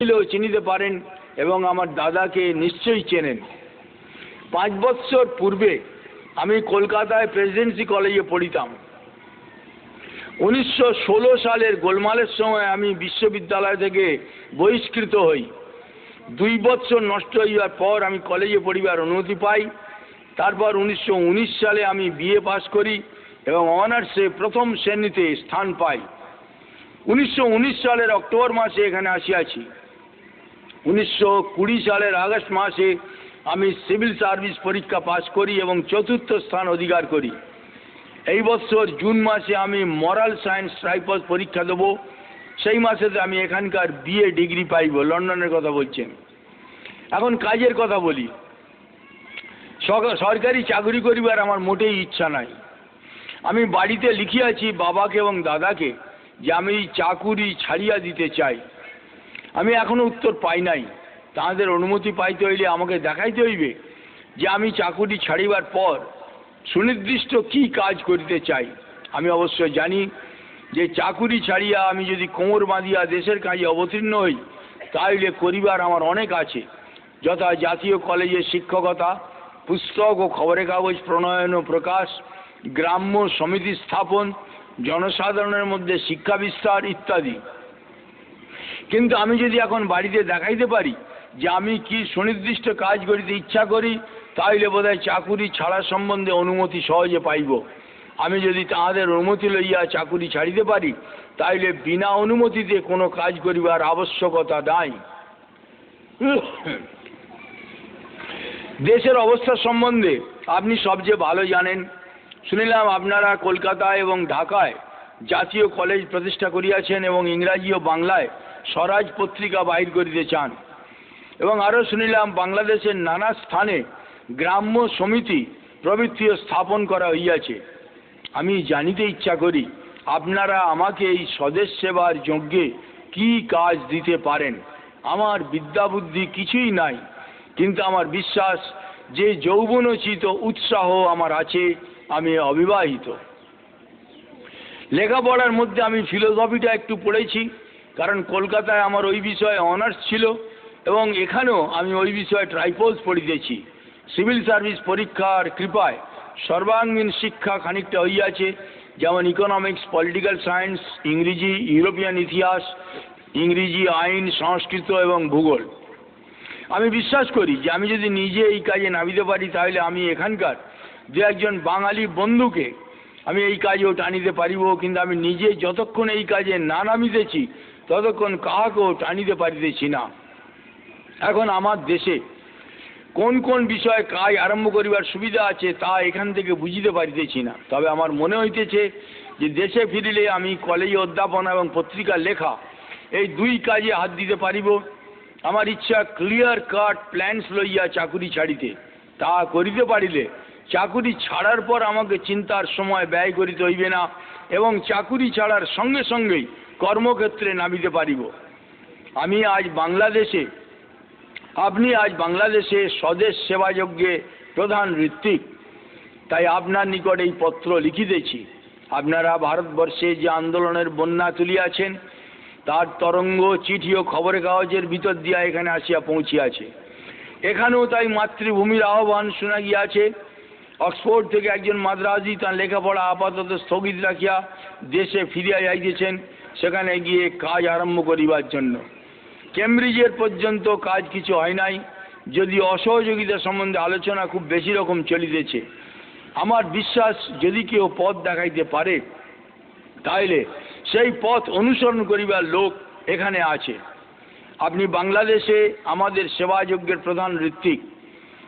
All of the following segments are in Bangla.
চিনিতে পারেন এবং আমার দাদাকে নিশ্চয়ই চেনেন। 5 বছর পূর্বে আমি কলকাতায় প্রেসিডেন্সি কলেজে পড়িতাম। 1916 সালের গোলমালের সময় আমি বিশ্ববিদ্যালয় থেকে বহিষ্কৃত হই। 2 বছর নষ্ট হইবার পর আমি কলেজে পড়িবার অনুমতি পাই। তারপর 1919 সালে আমি বিএ পাস করি এবং অনার্সে প্রথম শ্রেণীতে স্থান পাই। 1919 সালের অক্টোবর মাসে এখানে আসিয়াছি। 1920 সালের আগস্ট মাসে আমি সিভিল সার্ভিস পরীক্ষা পাস করি এবং 4র্থ স্থান অধিকার করি। এই বছর জুন মাসে আমি মরাল সায়েন্স ট্রাইপস পরীক্ষা দেব। সেই মাসেতে আমি এখানকার বিএ ডিগ্রি পাইব। লন্ডনের কথা বলছেন। এখন কাজের কথা বলি। সরকারি চাকরি করিবার আমার মোটেই ইচ্ছা নাই। আমি বাড়িতে লিখিয়াছি বাবাকে এবং দাদাকে যে আমি চাকুরি ছাড়িয়া দিতে চাই। আমি এখনো উত্তর পাই নাই। তাদের অনুমতি পাইতে হইলে আমাকে দেখাইতে হইবে যে আমি চাকুরি ছাড়িবার পর সুনির্দিষ্ট কি কাজ করিতে চাই। আমি অবশ্যই জানি যে চাকুরি ছাড়িয়া আমি যদি কোমর বাঁধিয়া দেশের কাজে অবতীর্ণ হই তাহলে করিবার আমার অনেক আছে, যথা জাতীয় কলেজে শিক্ষকতা, পুস্তক ও খবরের কাগজ প্রণয়ন ও প্রকাশ, গ্রাম্য সমিতি স্থাপন, জনসাধারণের মধ্যে শিক্ষা বিস্তার ইত্যাদি। কিন্তু আমি যদি এখন বাড়িতে দেখাইতে পারি যে আমি কি সুনির্দিষ্ট কাজ করিতে ইচ্ছা করি তাহলে বোধহয় চাকুরি ছাড়া সম্বন্ধে অনুমতি সহজে পাইব। আমি যদি তাহাদের অনুমতি লইয়া চাকুরি ছাড়িতে পারি তাহলে বিনা অনুমতিতে কোনো কাজ করিবার আবশ্যকতা নাই। দেশের অবস্থা সম্বন্ধে আপনি সবচেয়ে ভালো জানেন। শুনিলাম আপনারা কলকাতায় এবং ঢাকায় জাতীয় কলেজ প্রতিষ্ঠা করিয়াছেন এবং ইংরাজি ও বাংলায় স্বরাজ পত্রিকা বাহির করিতে চান। এবং আরও শুনিলাম বাংলাদেশের নানা স্থানে গ্রাম্য সমিতি প্রভৃতিও স্থাপন করা হইয়াছে। আমি জানিতে ইচ্ছা করি আপনারা আমাকে এই স্বদেশ সেবার যজ্ঞে কি কাজ দিতে পারেন। আমার বিদ্যা বুদ্ধি কিছুই নাই, কিন্তু আমার বিশ্বাস যে যৌবনোচিত উৎসাহ আমার আছে। আমি অবিবাহিত। লেখাপড়ার মধ্যে আমি ফিলোসফিটা একটু পড়েছি, কারণ কলকাতায় আমার ওই বিষয়ে অনার্স ছিল এবং এখানেও আমি ওই বিষয়ে ট্রাইপলস পড়িতেছি। সিভিল সার্ভিস পরীক্ষার কৃপায় সর্বাঙ্গীন শিক্ষা খানিকটা হইয়াছে, যেমন ইকোনমিক্স, পলিটিক্যাল সায়েন্স, ইংরেজি, ইউরোপিয়ান ইতিহাস, ইংরেজি, আইন, সংস্কৃত এবং ভূগোল। আমি বিশ্বাস করি যে আমি যদি নিজে এই কাজে নামিতে পারি তাহলে আমি এখানকার দু একজন বাঙালি বন্ধুকে আমি এই কাজেও টানিতে পারিব। কিন্তু আমি নিজে যতক্ষণ এই কাজে না নামিতেছি ততক্ষণ কাহাকেও টানিতে পারিতেছি না। এখন আমার দেশে কোন কোন বিষয়ে কাজ আরম্ভ করিবার সুবিধা আছে তা এখান থেকে বুঝিতে পারিতেছি না। তবে আমার মনে হইতেছে যে দেশে ফিরিলে আমি কলেজে অধ্যাপনা এবং পত্রিকা লেখা এই 2 কাজে হাত দিতে পারিব। আমার ইচ্ছা ক্লিয়ার কাট প্ল্যান্স লইয়া চাকুরি ছাড়িতে। তা করিতে পারিলে চাকুরি ছাড়ার পর আমাকে চিন্তার সময় ব্যয় করিতে হইবে না এবং চাকুরি ছাড়ার সঙ্গে সঙ্গেই কর্মক্ষেত্রে নামিতে পারিব। আপনি আজ বাংলাদেশে স্বদেশ সেবাযজ্ঞে প্রধান ঋত্বিক। তাই আপনার নিকট এই পত্র লিখিতেছি। আপনারা ভারতবর্ষে যে আন্দোলনের বন্যা তুলিয়াছেন তার তরঙ্গ চিঠি ও খবরের কাগজের ভিতর দিয়া এখানে আসিয়া পৌঁছিয়াছে। এখানেও তাই মাতৃভূমির আহ্বান শোনা গিয়াছে। অক্সফোর্ড থেকে একজন মাদ্রাজি তাঁর লেখাপড়া আপাতত স্থগিত রাখিয়া দেশে ফিরিয়া যাইতেছেন, সেখানে গিয়ে কাজ আরম্ভ করিবার জন্য। কেমব্রিজের পর্যন্ত কাজ কিছু হয় নাই, যদিও অসহযোগিতা সম্বন্ধে আলোচনা খুব বেশি রকম চলিতেছে। আমার বিশ্বাস যদি কেউ পথ দেখাইতে পারে তাহলে সেই পথ অনুসরণ করিবার লোক এখানে আছে। আপনি বাংলাদেশে আমাদের সেবাযজ্ঞের প্রধান ঋত্বিক।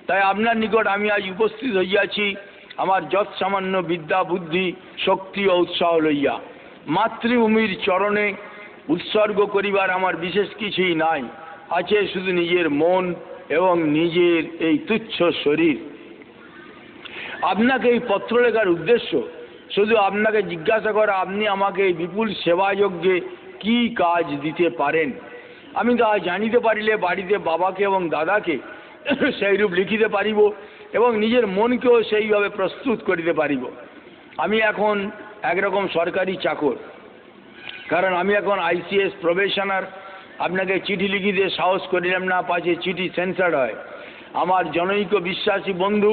তাই আপনার নিকট আমি আজ উপস্থিত হইয়াছি আমার যৎসামান্য বিদ্যা বুদ্ধি শক্তি ও উৎসাহ লইয়া। মাতৃভূমির চরণে উৎসর্গ করিবার আমার বিশেষ কিছুই নাই, আছে শুধু নিজের মন এবং নিজের এই তুচ্ছ শরীর। আপনাকে এই পত্র লেখার উদ্দেশ্য শুধু আপনাকে জিজ্ঞাসা করা আপনি আমাকে এই বিপুল সেবাযজ্ঞে কি কাজ দিতে পারেন। আমি তা জানিতে পারিলে বাড়িতে বাবাকে এবং দাদাকে সেইরূপ লিখিতে পারিব এবং নিজের মনকেও সেইভাবে প্রস্তুত করিতে পারিব। আমি এখন একরকম সরকারি চাকর, কারণ আমি এখন আইসিএস প্রবেশনার আপনাকে চিঠি লিখিতে সাহস করিলাম না, পাছে চিঠি সেন্সার হয়। আমার জনৈক বিশ্বাসী বন্ধু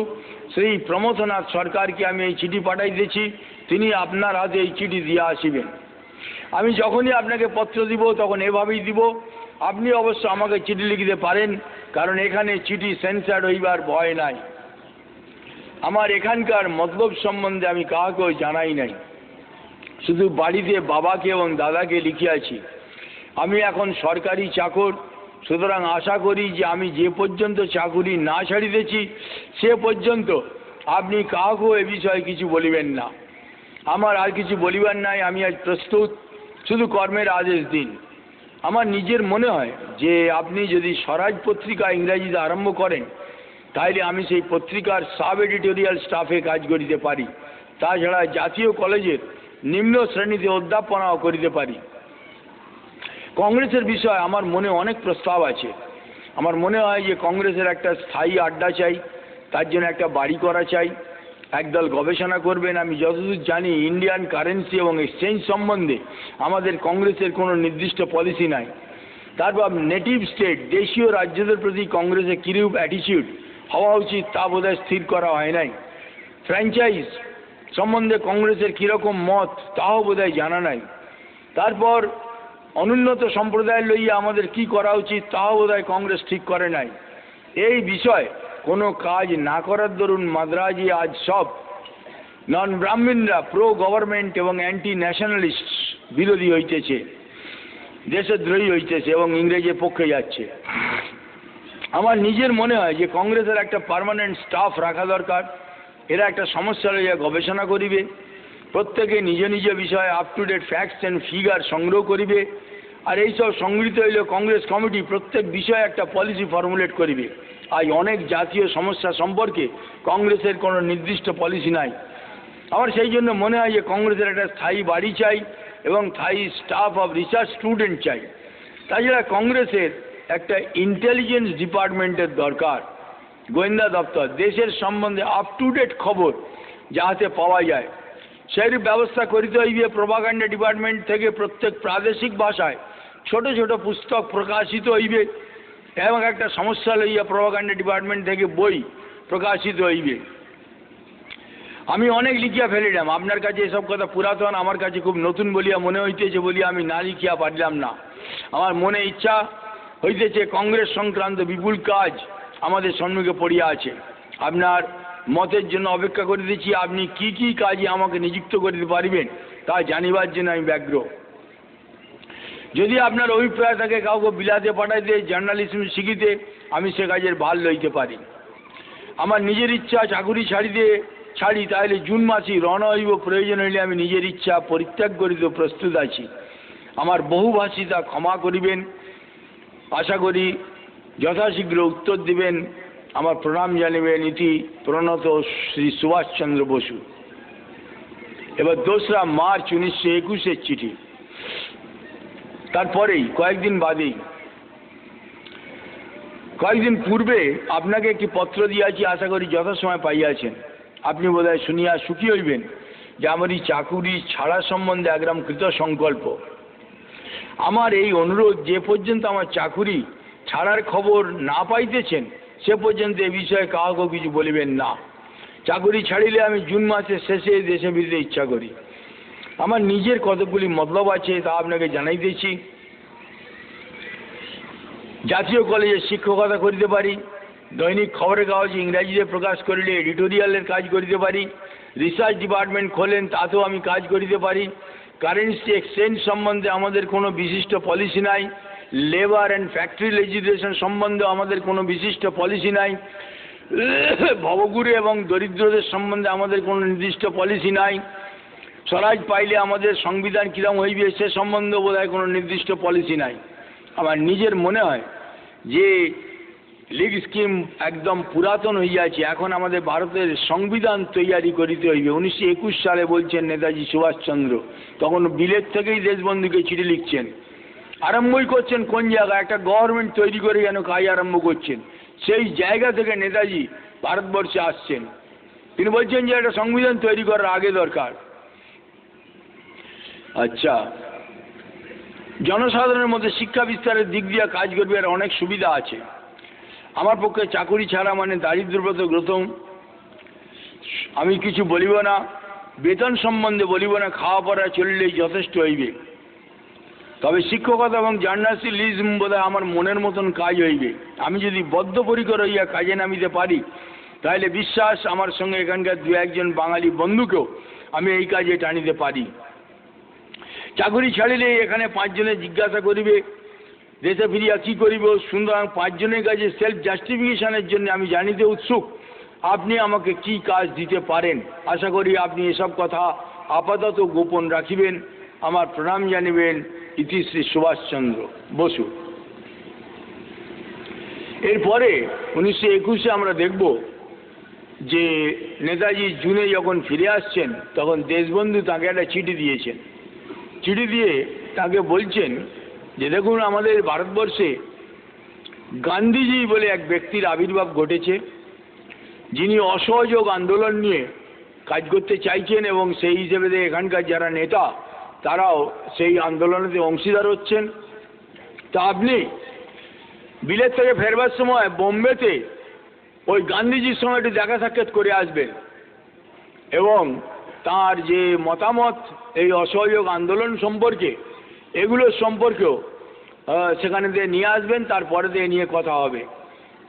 শ্রী প্রমথনাথ সরকারকে আমি এই চিঠি পাঠাইতেছি, তিনি আপনার হাতে এই চিঠি দিয়ে আসিবেন। আমি যখনই আপনাকে পত্র দিব তখন এভাবেই দিব। আপনি অবশ্য আমাকে চিঠি লিখিতে পারেন, কারণ এখানে চিঠি সেন্সার হইবার ভয় নাই। আমার এখানকার মতলব সম্বন্ধে আমি কাউকেও জানাই নাই, শুধু বাড়িতে বাবাকে এবং দাদাকে লিখিয়াছি। আমি এখন সরকারি চাকর, সুতরাং আশা করি যে আমি যে পর্যন্ত চাকুরি না ছাড়িতেছি সে পর্যন্ত আপনি কাউকেও এ বিষয়ে কিছু বলিবেন না। আমার আর কিছু বলিবার নাই, আমি আজ প্রস্তুত, শুধু কর্মের আদেশ দিন। আমার নিজের মনে হয় যে আপনি যদি স্বরাজ পত্রিকা ইংরাজিতে আরম্ভ করেন তাহলে আমি সেই পত্রিকার সাব এডিটোরিয়াল স্টাফে কাজ করিতে পারি। তাছাড়া জাতীয় কলেজের নিম্ন শ্রেণীতে অধ্যাপনাও করিতে পারি। কংগ্রেসের বিষয়ে আমার মনে অনেক প্রস্তাব আছে। আমার মনে হয় যে কংগ্রেসের একটা স্থায়ী আড্ডা চাই, তার জন্য একটা বাড়ি করা চাই, একদল গবেষণা করবেন। আমি যতদূর জানি ইন্ডিয়ান কারেন্সি এবং এক্সচেঞ্জ সম্বন্ধে আমাদের কংগ্রেসের কোনো নির্দিষ্ট পলিসি নাই। তারপর নেটিভ স্টেট, দেশীয় রাজ্যদের প্রতি কংগ্রেসের কিরূপ অ্যাটিটিউড হওয়া উচিত তা বোধহয় স্থির করা হয় নাই। ফ্র্যাঞ্চাইজ সম্বন্ধে কংগ্রেসের কীরকম মত তাও বোধহয় জানা নাই। তারপর অনুন্নত সম্প্রদায় লইয়া আমাদের কি করা উচিত তাও বোধহয় কংগ্রেস ঠিক করে নাই। এই বিষয়ে কোনো কাজ না করার দরুন মাদ্রাজে আজ সব নন ব্রাহ্মণরা প্রো গভর্নমেন্ট এবং অ্যান্টি ন্যাশনালিস্ট বিরোধী হইতেছে, দেশদ্রোহী হইতেছে এবং ইংরেজের পক্ষে যাচ্ছে। আমার নিজের মনে হয় যে কংগ্রেসের একটা পার্মানেন্ট স্টাফ রাখা দরকার। এরা একটা সমস্যা লইয়া গবেষণা করিবে, প্রত্যেকে নিজ নিজ বিষয়ে up to date facts and figure সংগ্রহ করিবে, আর এইসব সংগৃহীত হইলে কংগ্রেস কমিটি প্রত্যেক বিষয়ে একটা পলিসি ফর্মুলেট করিবে। আজ অনেক জাতীয় সমস্যা সম্পর্কে কংগ্রেসের কোনো নির্দিষ্ট পলিসি নাই। আমার সেই জন্য মনে হয় যে কংগ্রেসের একটা স্থায়ী বাড়ি চাই এবং স্থায়ী স্টাফ অফ রিসার্চ স্টুডেন্ট চাই। তাছাড়া কংগ্রেসের একটা ইন্টেলিজেন্স ডিপার্টমেন্টের দরকার, গোয়েন্দা দপ্তর, দেশের সম্বন্ধে আপ টু ডেট খবর যাহাতে পাওয়া যায় সেই ব্যবস্থা করিতে হইবে। প্রোপাগান্ডা ডিপার্টমেন্ট থেকে প্রত্যেক প্রাদেশিক ভাষায় ছোট ছোট পুস্তক প্রকাশিত হইবে এবং একটা সমস্যা লইয়া প্রোপাগান্ডা ডিপার্টমেন্ট থেকে বই প্রকাশিত হইবে। আমি অনেক লিখিয়া ফেলিলাম, আপনার কাছে এসব কথা পুরাতন, আমার কাছে খুব নতুন বলিয়া মনে হইতেছে বলিয়া আমি না লিখিয়া পারিলাম না। আমার মনে ইচ্ছা হইতেছে কংগ্রেস সংক্রান্ত বিপুল কাজ আমাদের সম্মুখে পড়িয়া আছে। আপনার মতের জন্য অপেক্ষা করিতেছি। আপনি কি কি কাজে আমাকে নিযুক্ত করিতে পারিবেন তা জানিবার জন্য আমি ব্যগ্র। যদি আপনার অভিপ্রায় থাকে কাউকে বিলাতে পাঠাইতে, জার্নালিজম শিখিতে, আমি সে কাজের ভার লইতে পারি। আমার নিজের ইচ্ছা চাকুরি ছাড়ি তাহলে জুন মাসেই রওনা হইব। প্রয়োজন হইলে আমি নিজের ইচ্ছা পরিত্যাগ করিতে প্রস্তুত আছি। আমার বহুভাষিতা ক্ষমা করিবেন, আশা করি যথাশীঘ্র উত্তর দিবেন। আমার প্রণাম জানিবেন, ইতি প্রণত শ্রী সুভাষচন্দ্র বসু। এবার 2রা মার্চ 1921 চিঠি। তারপরেই কয়েকদিন পূর্বে আপনাকে একটি পত্র দিয়াছি, আশা করি যথাসময় পাইয়াছেন। আপনি বোধহয় শুনিয়া সুখী হইবেন যে আমার এই চাকুরি ছাড়া সম্বন্ধে একদম কৃত সংকল্প। আমার এই অনুরোধ, যে পর্যন্ত আমার চাকুরি ছাড়ার খবর না পাইতেছেন সে পর্যন্ত এ বিষয়ে কাউকে কিছু বলিবেন না। চাকুরি ছাড়িলে আমি জুন মাসের শেষে দেশে ফিরতে ইচ্ছা করি। আমার নিজের কতগুলি মতলব আছে তা আপনাকে জানাইতেছি। জাতীয় কলেজে শিক্ষকতা করিতে পারি, দৈনিক খবরের কাগজ ইংরাজিতে প্রকাশ করিলে এডিটোরিয়ালের কাজ করিতে পারি, রিসার্চ ডিপার্টমেন্ট খোলেন তাতেও আমি কাজ করিতে পারি। কারেন্সি এক্সচেঞ্জ সম্বন্ধে আমাদের কোনো বিশিষ্ট পলিসি নাই। লেবার অ্যান্ড ফ্যাক্টরি লেজিসলেশন সম্বন্ধে আমাদের কোনো বিশিষ্ট পলিসি নাই। ভবঘুরে এবং দরিদ্রদের সম্বন্ধে আমাদের কোনো নির্দিষ্ট পলিসি নাই। স্বরাজ পাইলে আমাদের সংবিধান কীরকম হইবে সে সম্বন্ধে বোধহয় কোনো নির্দিষ্ট পলিসি নাই। আমার নিজের মনে হয় যে লীগ স্কিম একদম পুরাতন হইয়াছে। এখন আমাদের ভারতের সংবিধান তৈরি করিতে হইবে। 1921 সালে বলছেন নেতাজি সুভাষচন্দ্র, তখন বিলেত থেকেই দেশবন্ধুকে চিঠি লিখছেন। আরম্ভই করছেন কোন জায়গায়, একটা গভর্নমেন্ট তৈরি করে যেন কাজ আরম্ভ করছেন। সেই জায়গা থেকে নেতাজি ভারতবর্ষে আসছেন। তিনি বলছেন যে একটা সংবিধান তৈরি করার আগে দরকার। আচ্ছা, জনসাধারণের মধ্যে শিক্ষা বিস্তারের দিক দিয়ে কাজ করবে, আর অনেক সুবিধা আছে। আমার পক্ষে চাকুরি ছাড়া মানে দারিদ্র্যব্রত গ্রতম। আমি কিছু বলিব না, বেতন সম্বন্ধে বলিব না, খাওয়া পড়া চলিলেই যথেষ্ট হইবে। তবে শিক্ষকতা এবং জার্নালিজম বোধহয় আমার মনের মতন কাজ হইবে। আমি যদি বদ্ধপরিকর হইয়া কাজে নামিতে পারি, তাহলে বিশ্বাস আমার সঙ্গে এখানকার দু একজন বাঙালি বন্ধুকেও আমি এই কাজে টানিতে পারি। চাকুরি ছাড়িলে এখানে পাঁচজনে জিজ্ঞাসা করিবে দেশে ফিরিয়া কী করিব, সুতরাং পাঁচজনের কাছে সেলফ জাস্টিফিকেশনের জন্য আমি জানিতে উৎসুক আপনি আমাকে কি কাজ দিতে পারেন। আশা করি আপনি এসব কথা আপাতত গোপন রাখিবেন। আমার প্রণাম জানিবেন। ইতি শ্রী সুভাষচন্দ্র বসু। এরপরে 1921-এ আমরা দেখব যে নেতাজি জুনে যখন ফিরে আসছেন, তখন দেশবন্ধু তাকে একটা চিঠি দিয়েছেন। চিঠি দিয়ে তাকে বলছেন যে দেখুন, আমাদের ভারতবর্ষে গান্ধীজি বলে এক ব্যক্তির আবির্ভাব ঘটেছে, যিনি অসহযোগ আন্দোলন নিয়ে কাজ করতে চাইছেন, এবং সেই হিসেবে এখানকার যারা নেতা তারাও সেই আন্দোলনেতে অংশীদার হচ্ছেন। তা আপনি বিলেত থেকে ফেরবার সময় বোম্বেতে ওই গান্ধীজির সঙ্গে একটু দেখা সাক্ষাৎ করে আসবেন, এবং তার যে মতামত এই অসহযোগ আন্দোলন সম্পর্কে, এগুলো সম্পর্কেও সেখানে দিয়ে নিয়ে আসবেন, তারপরে দিয়ে নিয়ে কথা হবে।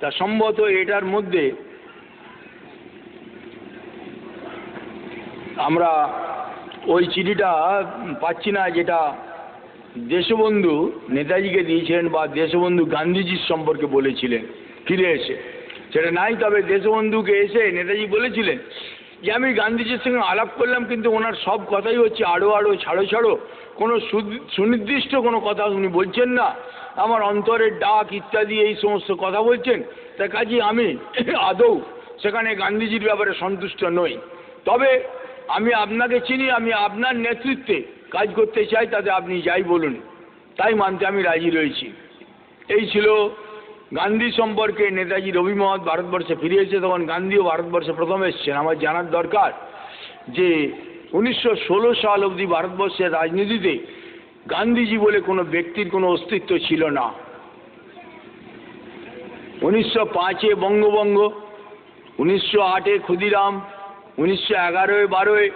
তা সম্ভবত এটার মধ্যে আমরা ওই চিঠিটা পাচ্ছি না, যেটা দেশবন্ধু নেতাজিকে দিয়েছিলেন বা দেশবন্ধু গান্ধীজির সম্পর্কে বলেছিলেন ফিরে এসে, সেটা নাই। তবে দেশবন্ধুকে এসে নেতাজি বলেছিলেন যে আমি গান্ধীজির সঙ্গে আলাপ করলাম, কিন্তু ওনার সব কথাই হচ্ছে আড়ো আড়ো, ছাড়ো ছাড়ো, কোনো সুনির্দিষ্ট কোনো কথা উনি বলছেন না, আমার অন্তরের ডাক ইত্যাদি এই সমস্ত কথা বলছেন। তাই কাজে আমি আদৌ সেখানে গান্ধীজির ব্যাপারে সন্তুষ্ট নই। তবে আমি আপনাকে চিনি, আমি আপনার নেতৃত্বে কাজ করতে চাই, তাতে আপনি যাই বলুন তাই মানতে আমি রাজি রয়েছি। এই ছিল গান্ধী সম্পর্কে নেতাজির অভিমত। ভারতবর্ষে ফিরে এসে তখন গান্ধীও ভারতবর্ষে প্রথম এসছেন। আমার জানার দরকার যে 1916 সাল অবধি ভারতবর্ষের রাজনীতিতে গান্ধীজি বলে কোনো ব্যক্তির কোনো অস্তিত্ব ছিল না। 1905-এ বঙ্গভঙ্গ, 1908-এ ক্ষুদিরাম, 1911-এ 12-এ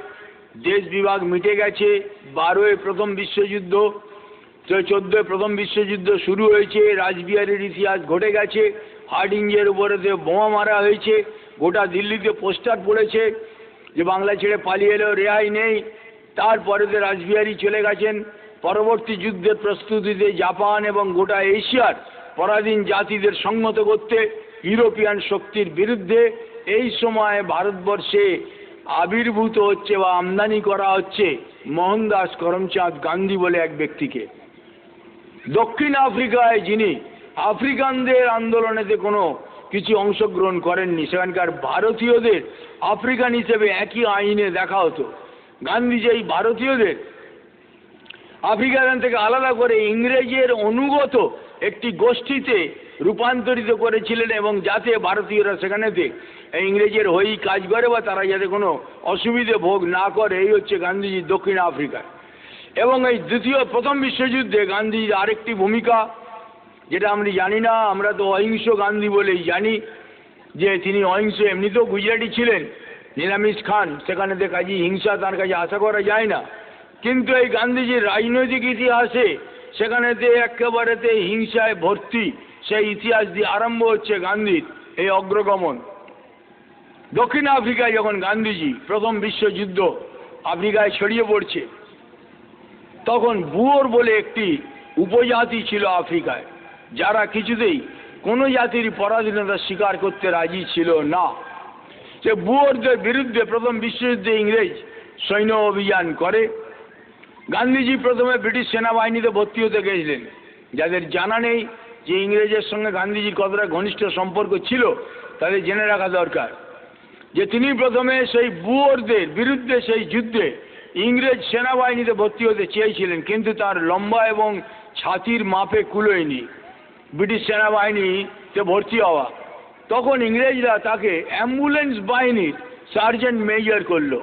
দেশ বিভাগ মিটে গেছে, 12-এ প্রথম বিশ্বযুদ্ধ, 14-এ প্রথম বিশ্বযুদ্ধ শুরু হয়েছে, রাসবিহারীর ইতিহাস ঘটে গেছে, হার্ডিঞ্জের উপরেতে বোমা মারা হয়েছে, গোটা দিল্লিতে পোস্টার পড়েছে যে বাংলা ছেড়ে পালিয়ে এলেও রেহাই নেই। তারপরেতে রাসবিহারী চলে গেছেন। পরবর্তী যুদ্ধের প্রস্তুতিতে জাপান এবং গোটা এশিয়ার পরাধীন জাতিদের সংহত করতে ইউরোপিয়ান শক্তির বিরুদ্ধে এই সময় ভারতবর্ষে আবির্ভূত হচ্ছে বা আমদানি করা হচ্ছে মোহনদাস করমচাঁদ গান্ধী বলে এক ব্যক্তিকে। দক্ষিণ আফ্রিকায় যিনি আফ্রিকানদের আন্দোলনেতে কোনো কিছু অংশগ্রহণ করেননি, সেখানকার ভারতীয়দের আফ্রিকান হিসেবে একই আইনে দেখা হতো। গান্ধীজি এই ভারতীয়দের আফ্রিকান থেকে আলাদা করে ইংরেজের অনুগত একটি গোষ্ঠীতে রূপান্তরিত করেছিলেন, এবং যাতে ভারতীয়রা সেখানেতে ইংরেজের হয়েই কাজ করে বা তারা যাতে কোনো অসুবিধে ভোগ না করে, এই হচ্ছে গান্ধীজি দক্ষিণ আফ্রিকায়। এবং এই প্রথম বিশ্বযুদ্ধে গান্ধীজির আরেকটি ভূমিকা, যেটা আমরা জানি না, আমরা তো অহিংস গান্ধী বলেই জানি যে তিনি অহিংস। এমনিতেও গুজরাটি ছিলেন নিরামিষ খান, সেখানে কাজী হিংসা তার কাছে আশা করা যায় না। কিন্তু এই গান্ধীজির রাজনৈতিক ইতিহাসে সেখানেতে একেবারেতে হিংসায় ভর্তি, সেই ইতিহাস দিয়ে আরম্ভ হচ্ছে গান্ধীর এই অগ্রগমন। দক্ষিণ আফ্রিকায় যখন গান্ধীজি প্রথম বিশ্বযুদ্ধ আফ্রিকায় ছড়িয়ে পড়ছে, তখন বুয়োর বলে একটি উপজাতি ছিল আফ্রিকায়, যারা কিছুতেই কোনো জাতির পরাধীনতা স্বীকার করতে রাজি ছিল না। সে বুয়োরদের বিরুদ্ধে প্রথম বিশ্বযুদ্ধে ইংরেজ সৈন্য অভিযান করে। গান্ধীজি প্রথমে ব্রিটিশ সেনাবাহিনীতে ভর্তি হতে গেছিলেন। যাদের জানা নেই যে ইংরেজের সঙ্গে গান্ধীজির কতটা ঘনিষ্ঠ সম্পর্ক ছিল, তাদের জেনে রাখা দরকার যে তিনি প্রথমে সেই বুয়োরদের বিরুদ্ধে সেই যুদ্ধে ইংরেজ সেনাবাহিনীতে ভর্তি হতে চেয়েছিলেন, কিন্তু তার লম্বা এবং ছাতির মাপে কুলোয়নি ব্রিটিশ সেনাবাহিনীতে ভর্তি হওয়া। তখন ইংরেজরা তাকে অ্যাম্বুলেন্স বাহিনীর সার্জেন্ট মেজর করলো।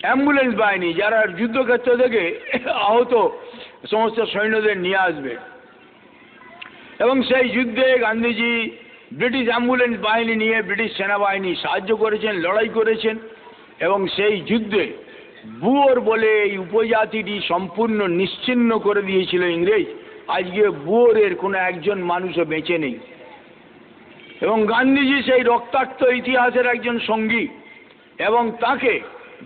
অ্যাম্বুলেন্স বাহিনী যারা যুদ্ধক্ষেত্র থেকে আহত সমস্ত সৈন্যদের নিয়ে আসবে। এবং সেই যুদ্ধে গান্ধীজি ব্রিটিশ অ্যাম্বুলেন্স বাহিনী নিয়ে ব্রিটিশ সেনাবাহিনী সাহায্য করেছেন, লড়াই করেছেন। এবং সেই যুদ্ধে বুয়োর বলে এই উপজাতিটি সম্পূর্ণ নিশ্চিহ্ন করে দিয়েছিল ইংরেজ। আজকে বুয়োরের কোনো একজন মানুষও বেঁচে নেই। এবং গান্ধীজি সেই রক্তাক্ত ইতিহাসের একজন সঙ্গী, এবং তাকে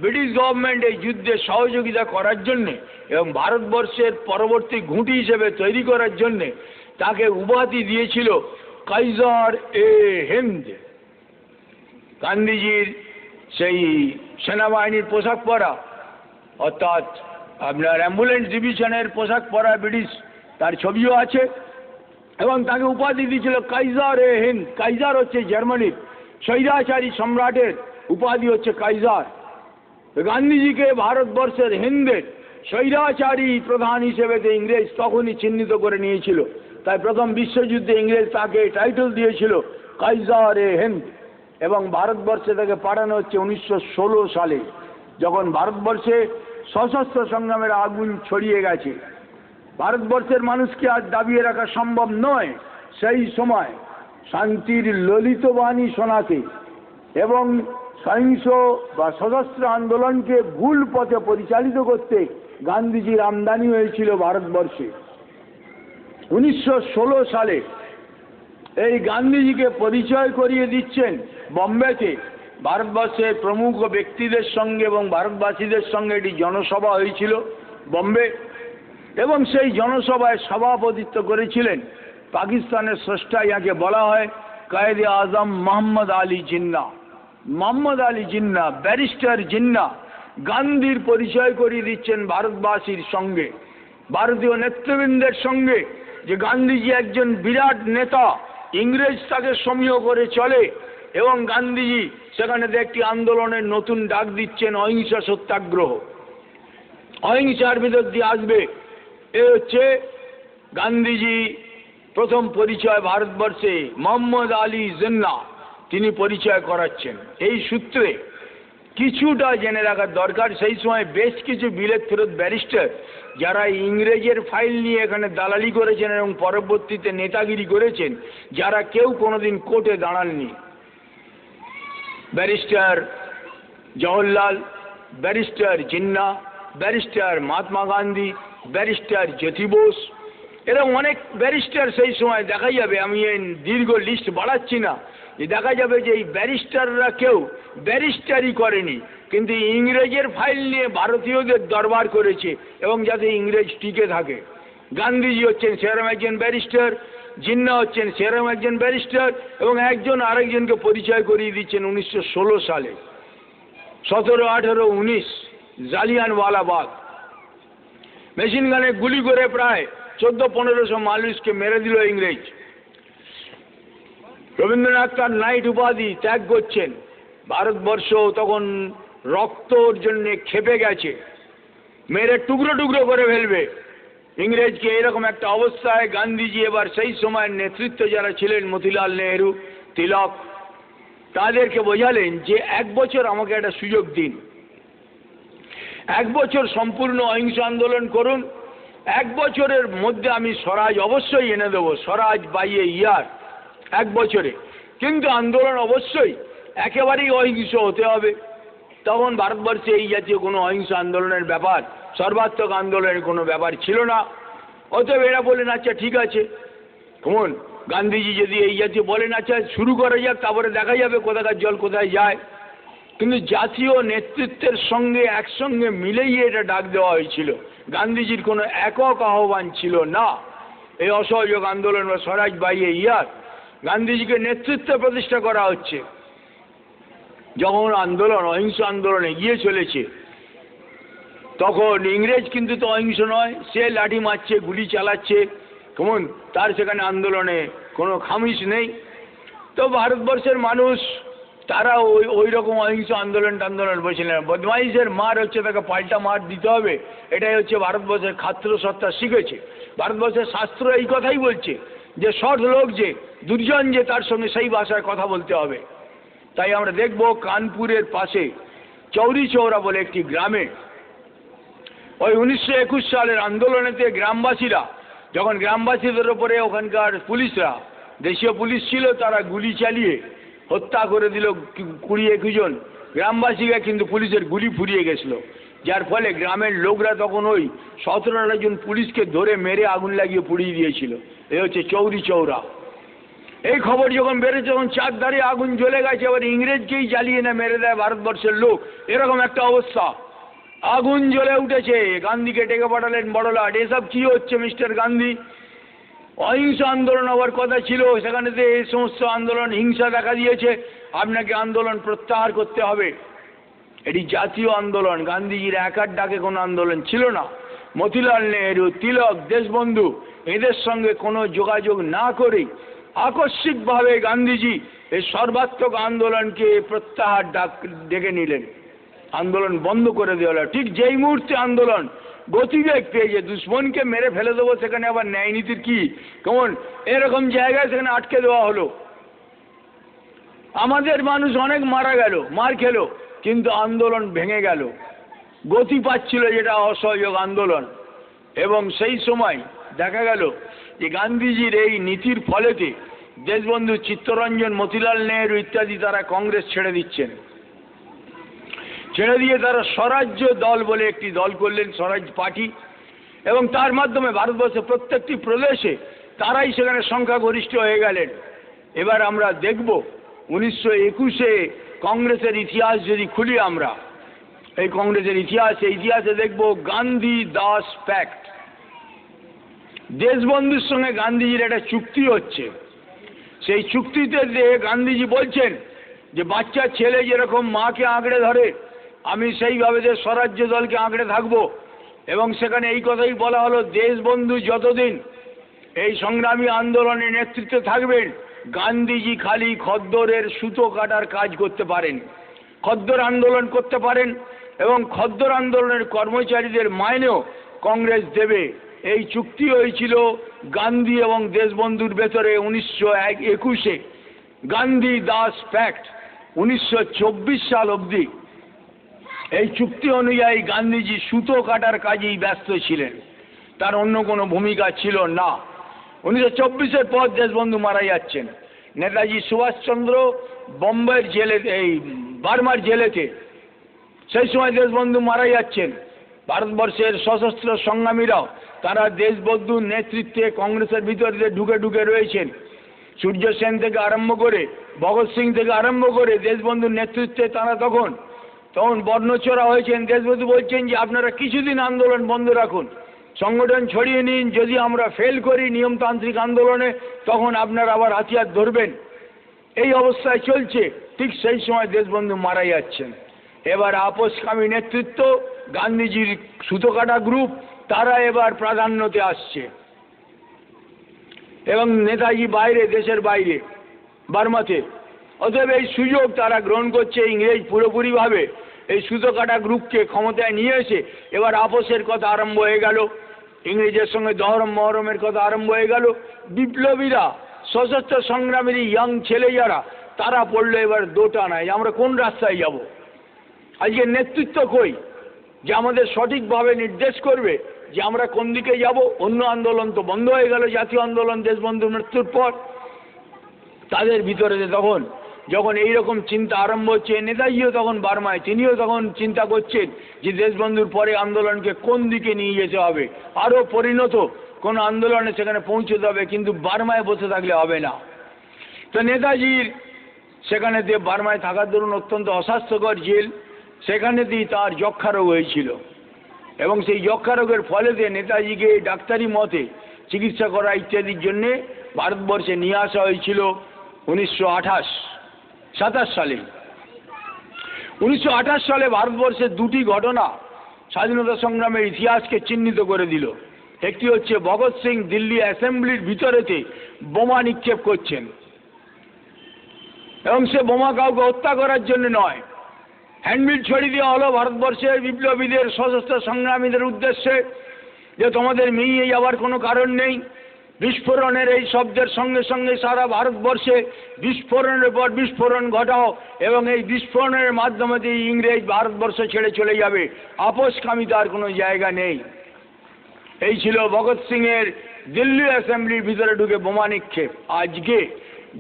ব্রিটিশ গভর্নমেন্ট এই যুদ্ধে সহযোগিতা করার জন্যে এবং ভারতবর্ষের পরবর্তী ঘুঁটি হিসেবে তৈরি করার জন্যে তাকে উপাধি দিয়েছিল কাইজার এ হিন্দ। গান্ধীজির সেই সেনাবাহিনীর পোশাক পরা, অর্থাৎ আপনার অ্যাম্বুলেন্স ডিভিশনের পোশাক পরা ব্রিটিশ, তার ছবিও আছে। এবং তাকে উপাধি দিয়েছিল কাইজার এ হিন্দ। কাইজার হচ্ছে জার্মানির স্বৈরাচারী সম্রাটের উপাধি হচ্ছে কাইজার। গান্ধীজিকে ভারতবর্ষের হিন্দের স্বৈরাচারী প্রধান হিসেবে ইংরেজ তখনই চিহ্নিত করে নিয়েছিল। তাই প্রথম বিশ্বযুদ্ধে ইংরেজ তাকে টাইটেল দিয়েছিল কাইজার এ হিন্দ। এবং ভারতবর্ষে তাকে পাঠানো হচ্ছে 1916 সালে, যখন ভারতবর্ষে সশস্ত্র সংগ্রামের আগুন ছড়িয়ে গেছে। ভারতবর্ষের মানুষকে আর দাবিয়ে রাখা সম্ভব নয়। সেই সময় শান্তির ললিত বাণী শোনাতে এবং সহিংস বা সশস্ত্র আন্দোলনকে ভুল পথে পরিচালিত করতে গান্ধীজির আমদানি হয়েছিল ভারতবর্ষে। 1916 সালে এই গান্ধীজিকে পরিচয় করিয়ে দিচ্ছেন বম্বেতে ভারতবর্ষের প্রমুখ ব্যক্তিদের সঙ্গে, এবং ভারতবাসীদের সঙ্গে একটি জনসভা হয়েছিল বম্বে। এবং সেই জনসভায় সভাপতিত্ব করেছিলেন পাকিস্তানের স্রষ্টা, যাকে বলা হয় কায়েদে আজম মোহাম্মদ আলী জিন্না। মোহাম্মদ আলী জিন্না, ব্যারিস্টার জিন্না, গান্ধীর পরিচয় করিয়ে দিচ্ছেন ভারতবাসীর সঙ্গে, ভারতীয় নেতৃবৃন্দের সঙ্গে, যে গান্ধীজি একজন বিরাট নেতা। ইংরেজ তাকে সমীহ করে চলে, এবং গান্ধীজি সেখানে একটি আন্দোলনের নতুন ডাক দিচ্ছেন, অহিংসা সত্যাগ্রহ। অহিংসার ভিতর দিয়ে আসবে, এ হচ্ছে গান্ধীজি প্রথম পরিচয় ভারতবর্ষে মোহাম্মদ আলী জিন্না তিনি পরিচয় করাচ্ছেন। এই সূত্রে কিছুটা জেনে রাখার দরকার, সেই সময় বেশ কিছু বিলেত ফেরত ব্যারিস্টার যারা ইংরেজের ফাইল নিয়ে এখানে দালালি করেছেন এবং পরবর্তীতে নেতাগিরি করেছেন, যারা কেউ কোনোদিন কোর্টে দাঁড়াননি। Barrister Jawaharlal, barrister Jinnah, barrister Mahatma Gandhi, barrister Jyoti Bose, এরকম অনেক ব্যারিস্টার সেই সময় দেখা যাবে। আমি এই দীর্ঘ লিস্ট বাড়াচ্ছি না, যে দেখা যাবে যে এই ব্যারিস্টাররা কেউ ব্যারিস্টারই করেনি, কিন্তু ইংরেজের ফাইল নিয়ে ভারতীয়দের দরবার করেছে এবং যাতে ইংরেজ টিকে থাকে। গান্ধীজি হচ্ছেন সেরকম একজন ব্যারিস্টার, জিন্না হচ্ছেন সেরকম একজন ব্যারিস্টার, এবং একজন আরেকজনকে পরিচয় করিয়ে দিচ্ছেন 1916 সালে। 17, 18, 19 জালিয়ানওয়ালাবাগ মেশিন গানে গুলি করে প্রায় 1400-1500 মানুষকে মেরে দিল ইংরেজ। রবীন্দ্রনাথ তার নাইট উপাধি ত্যাগ করছেন। ভারতবর্ষ তখন রক্তর জন্যে খেপে গেছে, মেরে টুকরো টুকরো করে ফেলবে ইংরেজকে। এরকম একটা অবস্থায় গান্ধীজি এবার সেই সময়ের নেতৃত্ব যারা ছিলেন, মতিলাল নেহেরু, তিলক, তাদেরকে বোঝালেন যে 1 বছর আমাকে একটা সুযোগ দিন, 1 বছর সম্পূর্ণ অহিংস আন্দোলন করুন, 1 বছরের মধ্যে আমি স্বরাজ অবশ্যই এনে দেবো, স্বরাজ বাই এ ইয়ার, 1 বছরে। কিন্তু আন্দোলন অবশ্যই একেবারেই অহিংস হতে হবে। তখন ভারতবর্ষে এই জাতীয় কোনো অহিংস আন্দোলনের ব্যাপার, সর্বাত্মক আন্দোলনের কোনো ব্যাপার ছিল না। অতএব এরা বলেন আচ্ছা ঠিক আছে, কেমন গান্ধীজি যদি এই জাতীয় বলেন আচ্ছা শুরু করা যাক, তারপরে দেখা যাবে কোথাকার জল কোথায় যায়। কিন্তু জাতীয় নেতৃত্বের সঙ্গে একসঙ্গে মিলেই এটা ডাক দেওয়া হয়েছিল, গান্ধীজির কোনো একক আহ্বান ছিল না। এই অসহযোগ আন্দোলন বা স্বরাজ বাই এ ইয়ার, গান্ধীজিকে নেতৃত্বে প্রতিষ্ঠা করা হচ্ছে। যখন আন্দোলন অহিংস আন্দোলন এগিয়ে চলেছে, তখন ইংরেজ কিন্তু তো অহিংস নয়, সে লাঠি মারছে, গুলি চালাচ্ছে, কেমন তার সেখানে আন্দোলনে কোনো খামিশ নেই। তো ভারতবর্ষের মানুষ তারা ওই রকম অহিংস আন্দোলন বলছিলেন। বদমাইশের মার হচ্ছে তাকে পাল্টা মার দিতে হবে, এটাই হচ্ছে ভারতবর্ষের ছাত্র সত্তা শিখেছে। ভারতবর্ষের শাস্ত্র এই কথাই বলছে যে সৎ লোক যে, দুর্জন যে, তার সঙ্গে সেই ভাষায় কথা বলতে হবে। তাই আমরা দেখব কানপুরের পাশে চৌরি চৌরা বলে একটি গ্রামে ওই 1921 সালের আন্দোলনেতে গ্রামবাসীরা যখন গ্রামবাসীদের উপরে ওখানকার পুলিশরা, দেশীয় পুলিশ ছিল, তারা গুলি চালিয়ে হত্যা করে দিল 20-21 জন গ্রামবাসীকে, কিন্তু পুলিশের গুলি ফুরিয়ে গেছিল, যার ফলে গ্রামের লোকরা তখন ওই 17-18 জন পুলিশকে ধরে মেরে আগুন লাগিয়ে পুড়িয়ে দিয়েছিল। এই হচ্ছে চৌরি চৌরা। এই খবর যখন বেড়েছে, যখন চারধারে আগুন জ্বলে গেছে, এবার ইংরেজকেই জ্বালিয়ে না মেরে দেয় ভারতবর্ষের লোক, এরকম একটা অবস্থা। আগুন জ্বলে উঠেছে, গান্ধীকে ডেকে পাঠালেন বড়লাট। এসব কি হচ্ছে মিস্টার গান্ধী? অহিংস আন্দোলন হওয়ার কথা ছিল, সেখানেতে এই সমস্ত আন্দোলন হিংসা দেখা দিয়েছে, আপনাকে আন্দোলন প্রত্যাহার করতে হবে। এটি জাতীয় আন্দোলন, গান্ধীজির একার ডাকে কোনো আন্দোলন ছিল না। মতিলাল নেহেরু, তিলক, দেশবন্ধু এদের সঙ্গে কোনো যোগাযোগ না করে আকস্মিকভাবে গান্ধীজি এই সর্বাত্মক আন্দোলনকে প্রত্যাহার ডেকে নিলেন। আন্দোলন বন্ধ করে দেওয়া হলো। ঠিক যেই মুহূর্তে আন্দোলন গতিবেগ পেয়েছে, দুশ্মনকে মেরে ফেলে দেবো, সেখানে আবার ন্যায় নীতির কি কেমন এরকম জায়গায় সেখানে আটকে দেওয়া হলো। আমাদের মানুষ অনেক মারা গেল, মার খেলো, কিন্তু আন্দোলন ভেঙে গেল, গতি পাচ্ছিল যেটা অসহযোগ আন্দোলন। এবং সেই সময় দেখা গেল যে গান্ধীজির এই নীতির ফলেতে দেশবন্ধু চিত্তরঞ্জন, মতিলাল নেহেরু ইত্যাদি তারা কংগ্রেস ছেড়ে দিচ্ছেন। ছেড়ে দিয়ে তারা স্বরাজ্য দল বলে একটি দল করলেন, স্বরাজ পার্টি, এবং তার মাধ্যমে ভারতবর্ষের প্রত্যেকটি প্রদেশে তারাই সেখানে সংখ্যাগরিষ্ঠ হয়ে গেলেন। এবার আমরা দেখব 1921-এ কংগ্রেসের ইতিহাস যদি খুলি আমরা, এই কংগ্রেসের ইতিহাসে দেখব গান্ধী দাস প্যাক্ট। দেশবন্ধুর সঙ্গে গান্ধীজির একটা চুক্তি হচ্ছে। সেই চুক্তিতে গান্ধীজি বলছেন যে বাচ্চা ছেলে যেরকম মাকে আঁকড়ে ধরে, আমি সেইভাবে যে স্বরাজ্য দলকে আঁকড়ে থাকবো। এবং সেখানে এই কথাই বলা হলো, দেশবন্ধু যতদিন এই সংগ্রামী আন্দোলনের নেতৃত্বে থাকবেন, গান্ধীজি খালি খদ্দরের সুতো কাটার কাজ করতে পারেন, খদ্দর আন্দোলন করতে পারেন, এবং খদ্দর আন্দোলনের কর্মচারীদের মাইনেও কংগ্রেস দেবে। এই চুক্তি হয়েছিল গান্ধী এবং দেশবন্ধুর ভেতরে 1921-এ, গান্ধী দাস প্যাক্ট। 1924 সাল অবধি এই চুক্তি অনুযায়ী গান্ধীজি সুতো কাটার কাজেই ব্যস্ত ছিলেন, তার অন্য কোনো ভূমিকা ছিল না। 1924-এর পর দেশবন্ধু মারা যাচ্ছেন। নেতাজি সুভাষচন্দ্র বোম্বের জেলে, এই বার্মার জেলেতে, সেই সময় দেশবন্ধু মারা যাচ্ছেন। ভারতবর্ষের সশস্ত্র সংগ্রামীরাও তারা দেশবন্ধুর নেতৃত্বে কংগ্রেসের ভিতরে ঢুকে ঢুকে রয়েছেন। সূর্য সেন থেকে আরম্ভ করে, ভগৎ সিং থেকে আরম্ভ করে দেশবন্ধুর নেতৃত্বে তারা তখন বর্ণচোরা হয়েছেন। দেশবন্ধু বলছেন যে আপনারা কিছুদিন আন্দোলন বন্ধ রাখুন, সংগঠন ছড়িয়ে নিন, যদি আমরা ফেল করি নিয়মতান্ত্রিক আন্দোলনে, তখন আপনারা আবার হাতিয়ার ধরবেন। এই অবস্থায় চলছে। ঠিক সেই সময় দেশবন্ধু মারা যাচ্ছেন। এবার আপোষকামী নেতৃত্ব, গান্ধীজির সুতো কাটা গ্রুপ, তারা এবার প্রাধান্যতে আসছে। এবং নেতাজি বাইরে, দেশের বাইরে, বার্মাতে। অতএব এই সুযোগ তারা গ্রহণ করছে। ইংরেজ পুরোপুরিভাবে এই সুতো কাটা গ্রুপকে ক্ষমতায় নিয়ে এসে এবার আপোষের কথা আরম্ভ হয়ে গেল, ইংরেজের সঙ্গে দহরম মহরমের কথা আরম্ভ হয়ে গেল। বিপ্লবীরা, সশস্ত্র সংগ্রামীর ইয়াং ছেলে যারা, তারা পড়লো এবার দোটানায়, আমরা কোন রাস্তায় যাব। আজকে নেতৃত্ব কই যে আমাদের সঠিকভাবে নির্দেশ করবে যে আমরা কোন দিকে যাব। অন্য আন্দোলন তো বন্ধ হয়ে গেল, জাতীয় আন্দোলন দেশবন্ধুর মৃত্যুর পর। তাদের ভিতরে তখন যখন এইরকম চিন্তা আরম্ভ হচ্ছে, নেতাজিও তখন বার্মায়, তিনিও তখন চিন্তা করছেন যে দেশবন্ধুর পরে আন্দোলনকে কোন দিকে নিয়ে যেতে হবে, আরও পরিণত কোনো আন্দোলনে সেখানে পৌঁছতে হবে, কিন্তু বার্মায় বসে থাকলে হবে না। তো নেতাজির সেখানে বার্মায় থাকার দরুন অত্যন্ত অস্বাস্থ্যকর জেল, সেখানেতেই তার যক্ষা রোগ হয়েছিল। এবং সেই যক্ষা রোগের ফলেতে নেতাজিকে ডাক্তারি মতে চিকিৎসা করা ইত্যাদির জন্যে ভারতবর্ষে নিয়ে আসা হয়েছিল 1927 সালে। 1928 সালে ভারতবর্ষের দুটি ঘটনা স্বাধীনতা সংগ্রামের ইতিহাসকে চিহ্নিত করে দিল। একটি হচ্ছে ভগৎ সিং দিল্লি অ্যাসেম্বলির ভিতরেতে বোমা নিক্ষেপ করছেন, এবং সে বোমা কাউকে হত্যা করার জন্য নয়, হ্যান্ডবিল ছড়িয়ে দেওয়া হলো ভারতবর্ষের বিপ্লবীদের, সশস্ত্র সংগ্রামীদের উদ্দেশ্যে যে তোমাদের মিলিয়ে যাওয়ার কোনো কারণ নেই, বিস্ফোরণের এই শব্দের সঙ্গে সঙ্গে সারা ভারতবর্ষে বিস্ফোরণের পর বিস্ফোরণ ঘটাও এবং এই বিস্ফোরণের মাধ্যমে দিয়ে ইংরেজ ভারতবর্ষ ছেড়ে চলে যাবে, আপোষকামিতার কোনো জায়গা নেই। এই ছিল ভগৎ সিংয়ের দিল্লি অ্যাসেম্বলির ভিতরে ঢুকে বোমা নিক্ষেপ। আজকে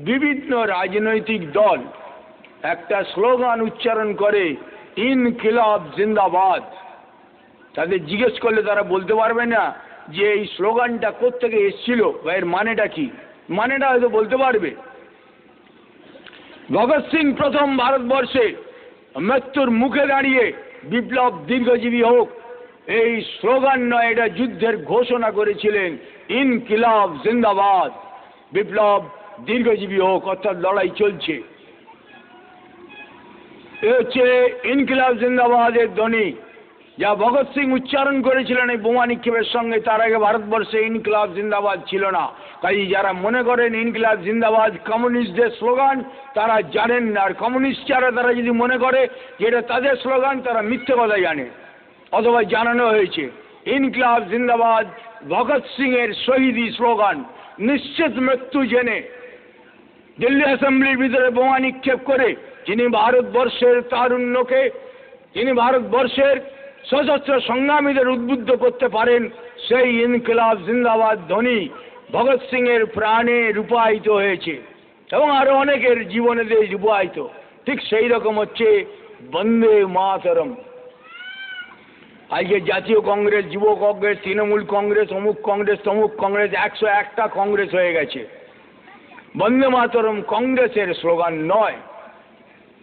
বিভিন্ন রাজনৈতিক দল একটা স্লোগান উচ্চারণ করে, ইনকিলাব জিন্দাবাদ। তাদের জিজ্ঞেস করলে তারা বলতে পারবে না যে এই স্লোগানটা কোত্থেকে এসেছিল বা এর মানেটা কি, মানেটা হয়তো বলতে পারবে। ভগৎ সিং প্রথম ভারতবর্ষে মৃত্যুর মুখে দাঁড়িয়ে বিপ্লব দীর্ঘজীবী হোক এই স্লোগান নয়, এটা যুদ্ধের ঘোষণা করেছিলেন, ইনকিলাব জিন্দাবাদ, বিপ্লব দীর্ঘজীবী হোক, অর্থাৎ লড়াই চলছে। এ হচ্ছে ইনকিলাব জিন্দাবাদের ধ্বনি যা ভগৎ সিং উচ্চারণ করেছিলেন এই বোমা নিক্ষেপের সঙ্গে। তার আগে ভারতবর্ষে ইনকিলাব জিন্দাবাদ ছিল না। তাই যারা মনে করেন ইনকিলাব জিন্দাবাদ কমিউনিস্টদের স্লোগান, তারা জানেন না। আর কমিউনিস্ট যারা, তারা যদি মনে করে যে এটা তাদের স্লোগান, তারা মিথ্যে কথা জানে অথবা জানানো হয়েছে। ইনকিলাব জিন্দাবাদ ভগৎ সিং এর শহীদি স্লোগান। নিশ্চিত মৃত্যু জেনে দিল্লি অ্যাসেম্বলির ভিতরে বোমা নিক্ষেপ করে যিনি ভারতবর্ষের তারুণ্যকে, যিনি ভারতবর্ষের সশস্ত্র সংগ্রামীদের উদ্বুদ্ধ করতে পারেন, সেই ইনকিলাব জিন্দাবাদ ধ্বনি ভগৎ সিং এর প্রাণে রূপায়িত হয়েছে এবং আরো অনেকের জীবনে রূপায়িত। ঠিক সেই রকম হচ্ছে বন্দে মাতরম। আজকে জাতীয় কংগ্রেস, যুব কংগ্রেস, তৃণমূল কংগ্রেস, অমুক কংগ্রেস, তমুক কংগ্রেস, 101টা কংগ্রেস হয়ে গেছে। বন্দে মাতরম কংগ্রেসের স্লোগান নয়।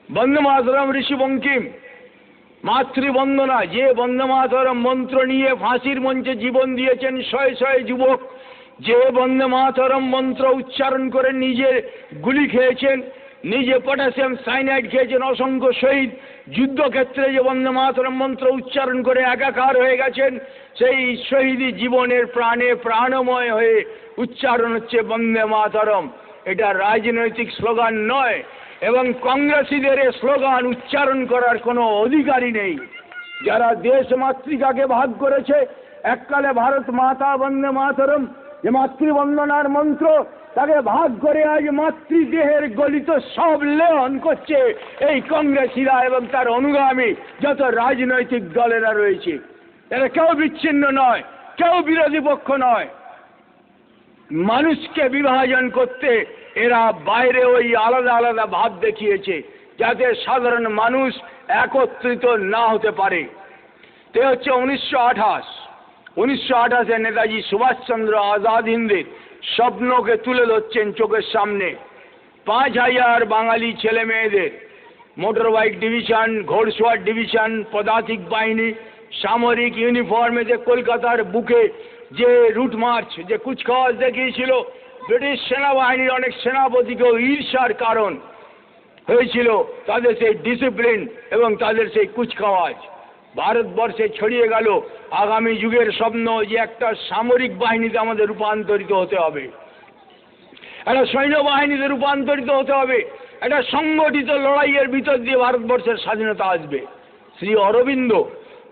বন্দে মাতরম ঋষি বঙ্কিম, মাতৃবন্দনা। যে বন্দে মাতরম মন্ত্র নিয়ে ফাঁসির মঞ্চে জীবন দিয়েছেন শয়ে শয়ে যুবক, যে বন্দে মাতরম মন্ত্র উচ্চারণ করে নিজে গুলি খেয়েছেন, নিজে পটাশিয়াম সাইনাইড খেয়েছেন অসংখ্য শহীদ, যুদ্ধক্ষেত্রে যে বন্দে মাতরম মন্ত্র উচ্চারণ করে একাকার হয়ে গেছেন, সেই শহীদি জীবনের প্রাণে প্রাণময় হয়ে উচ্চারণ হচ্ছে বন্দে মাতরম। এটা রাজনৈতিক স্লোগান নয় এবং কংগ্রেসীদের এ স্লোগান উচ্চারণ করার কোনো অধিকারই নেই। যারা দেশ মাতৃকাকে ভাগ করেছে, এককালে ভারত মাতা বন্দে মাতরম যে মাতৃবন্দনার মন্ত্র, তাকে ভাগ করে আজ মাতৃদেহের গলিত সব লেহন করছে এই কংগ্রেসীরা এবং তার অনুগামী যত রাজনৈতিক দলেরা রয়েছে। এরা কেউ বিচ্ছিন্ন নয়, কেউ বিরোধী পক্ষ নয়। মানুষকে বিভাজন করতে এরা বাইরে ওই আলাদা আলাদা ভাব দেখিয়েছে যাতে সাধারণ মানুষ একত্রিত না হতে পারে। তে হচ্ছে 1928 নেতাজি সুভাষচন্দ্র আজাদ হিন্দের স্বপ্নকে তুলে ধরছেন চোখের সামনে। 5000 বাঙালি ছেলে মেয়েদের মোটর বাইক ডিভিশন, ঘোড়সওয়ার ডিভিশন, পদাতিক বাহিনী, সামরিক ইউনিফর্মে যে কলকাতার বুকে যে রুট মার্চ, যে কুচকাওয়াজ দেখিয়েছিল, ব্রিটিশ সেনাবাহিনীর অনেক সেনাপতিকেও ঈর্ষার কারণ হয়েছিল তাদের সেই ডিসিপ্লিন এবং তাদের সেই কুচকাওয়াজ। ভারতবর্ষে ছড়িয়ে গেল আগামী যুগের স্বপ্ন যে একটা সামরিক বাহিনীতে আমাদের রূপান্তরিত হতে হবে, একটা সৈন্যবাহিনীতে রূপান্তরিত হতে হবে, একটা সংগঠিত লড়াইয়ের ভিতর দিয়ে ভারতবর্ষের স্বাধীনতা আসবে। শ্রী অরবিন্দ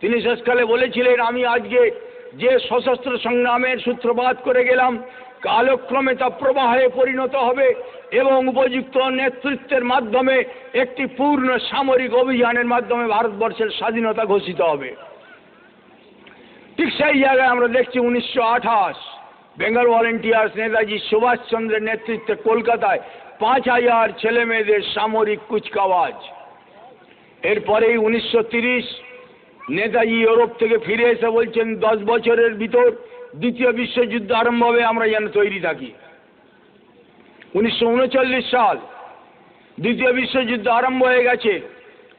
তিনি শেষকালে বলেছিলেন, আমি আজকে যে সশস্ত্র সংগ্রামের সূত্রপাত করে গেলাম, কালক্রমে তা প্রবাহে পরিণত হবে এবং উপযুক্ত নেতৃত্বের মাধ্যমে একটি পূর্ণ সামরিক অভিযানের মাধ্যমে ভারতবর্ষের স্বাধীনতা ঘোষিত হবে। ঠিক সেই জায়গায় আমরা দেখছি 1928 বেঙ্গল ভলেন্টিয়ার্স নেতাজি সুভাষচন্দ্রের নেতৃত্বে কলকাতায় 5000 ছেলে মেয়েদের সামরিক কুচকাওয়াজ। এরপরেই 1930 নেতাজি ইউরোপ থেকে ফিরে এসে বলছেন 10 বছরের ভিতর দ্বিতীয় বিশ্বযুদ্ধ আরম্ভ হবে, আমরা যেন তৈরি থাকি। 1939 সাল দ্বিতীয় বিশ্বযুদ্ধ আরম্ভ হয়ে গেছে।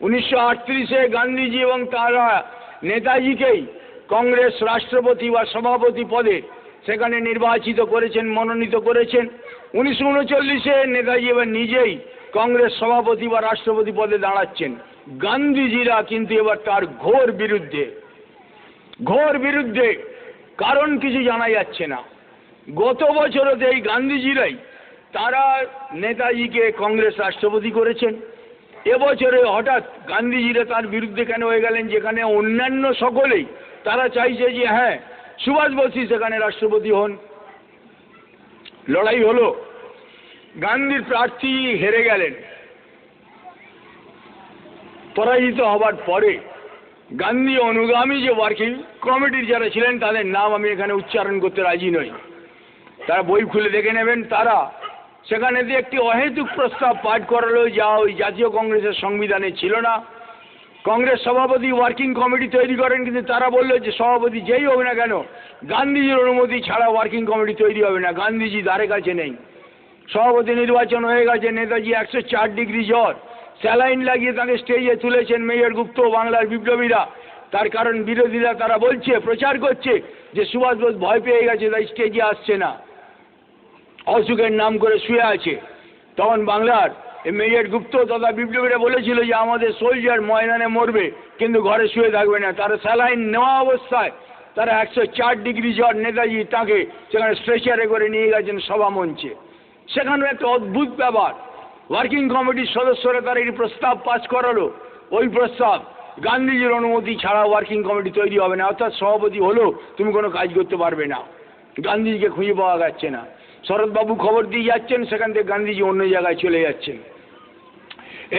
1938-এ গান্ধীজি এবং তারা নেতাজিকেই কংগ্রেস রাষ্ট্রপতি বা সভাপতি পদে সেখানে নির্বাচিত করেছেন, মনোনীত করেছেন। 1939-এ নেতাজি এবার নিজেই কংগ্রেস সভাপতি বা রাষ্ট্রপতি পদে দাঁড়াচ্ছেন। গান্ধীজিরা কিন্তু এবার তার ঘোর বিরুদ্ধে, কারণ কিছু জানা যাচ্ছে না। গত বছরও এই গান্ধীজিরাই তারা নেতাজিকে কংগ্রেস রাষ্ট্রপতি করেছেন। এবছরে হঠাৎ গান্ধীজিরা তার বিরুদ্ধে কেন হয়ে গেলেন, যেখানে অন্যান্য সকলেই তারা চাইছে যে হ্যাঁ সুভাষ বোস সেখানে রাষ্ট্রপতি হন। লড়াই হলো, গান্ধীর প্রার্থী হেরে গেলেন। পরাজিত হবার পরে গান্ধী অনুগামী যে ওয়ার্কিং কমিটির যারা ছিলেন তাদের নাম আমি এখানে উচ্চারণ করতে রাজি নই, তারা বই খুলে দেখে নেবেন। তারা সেখানে দিয়ে একটি অহেতুক প্রস্তাব পাঠ করালো যা ওই জাতীয় কংগ্রেসের সংবিধানে ছিল না। কংগ্রেস সভাপতি ওয়ার্কিং কমিটি তৈরি করেন, কিন্তু তারা বললো যে সভাপতি যেই হোক না কেন গান্ধীজির অনুমতি ছাড়া ওয়ার্কিং কমিটি তৈরি হবে না, গান্ধীজি ধারে কাছে নেই। সভাপতি নির্বাচন হয়ে গেছে, নেতাজি 104 ডিগ্রি জ্বর, স্যালাইন লাগিয়ে তাকে স্টেজে তুলেছেন মেজর গুপ্ত, বাংলার বিপ্লবীরা। তার কারণ বিরোধীরা তারা বলছে, প্রচার করছে যে সুভাষ বোস ভয় পেয়ে গেছে তাই স্টেজে আসছে না, অসুখের নাম করে শুয়ে আছে। তখন বাংলার মেজর গুপ্ত তথা বিপ্লবীরা বলেছিল যে আমাদের সোলজার ময়দানে মরবে কিন্তু ঘরে শুয়ে থাকবে না। তারা স্যালাইন নেওয়া অবস্থায় তারা 104 ডিগ্রি জ্বর, নেতাজি তাকে সেখানে স্ট্রেচারে করে নিয়ে গেছেন সভা মঞ্চে। সেখানেও একটা অদ্ভুত ব্যাপার, ওয়ার্কিং কমিটির সদস্যরা তারা এই প্রস্তাব পাস করালো, ওই প্রস্তাব গান্ধীজির অনুমতি ছাড়া ওয়ার্কিং কমিটি তৈরি হবে না, অর্থাৎ সভাপতি হলো তুমি কোনো কাজ করতে পারবে না। গান্ধীজিকে খুঁজে পাওয়া যাচ্ছে না, শরৎবাবু খবর দিয়ে যাচ্ছেন, সেখান থেকে গান্ধীজি অন্য জায়গায় চলে যাচ্ছেন।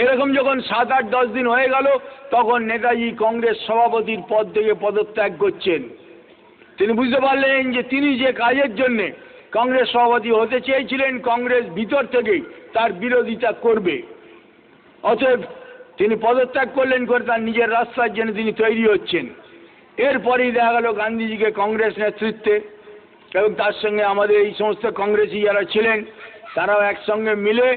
এরকম যখন 7-8-10 দিন হয়ে গেল তখন নেতাজি কংগ্রেস সভাপতির পদ থেকে পদত্যাগ করছেন। তিনি বুঝতে পারলেন যে তিনি যে কাজের জন্যে কংগ্রেস সভাপতি হতে চেয়েছিলেন কংগ্রেস ভিতর থেকেই তার বিরোধিতা করবে, অতএব তিনি পদত্যাগ করলেন, করে তার নিজের রাস্তার জন্য তিনি তৈরি হচ্ছেন। এরপরেই দেখা গেল গান্ধীজিকে কংগ্রেস নেতৃত্বে এবং তার সঙ্গে আমাদের এই সমস্ত কংগ্রেসি যারা ছিলেন তারাও একসঙ্গে মিলে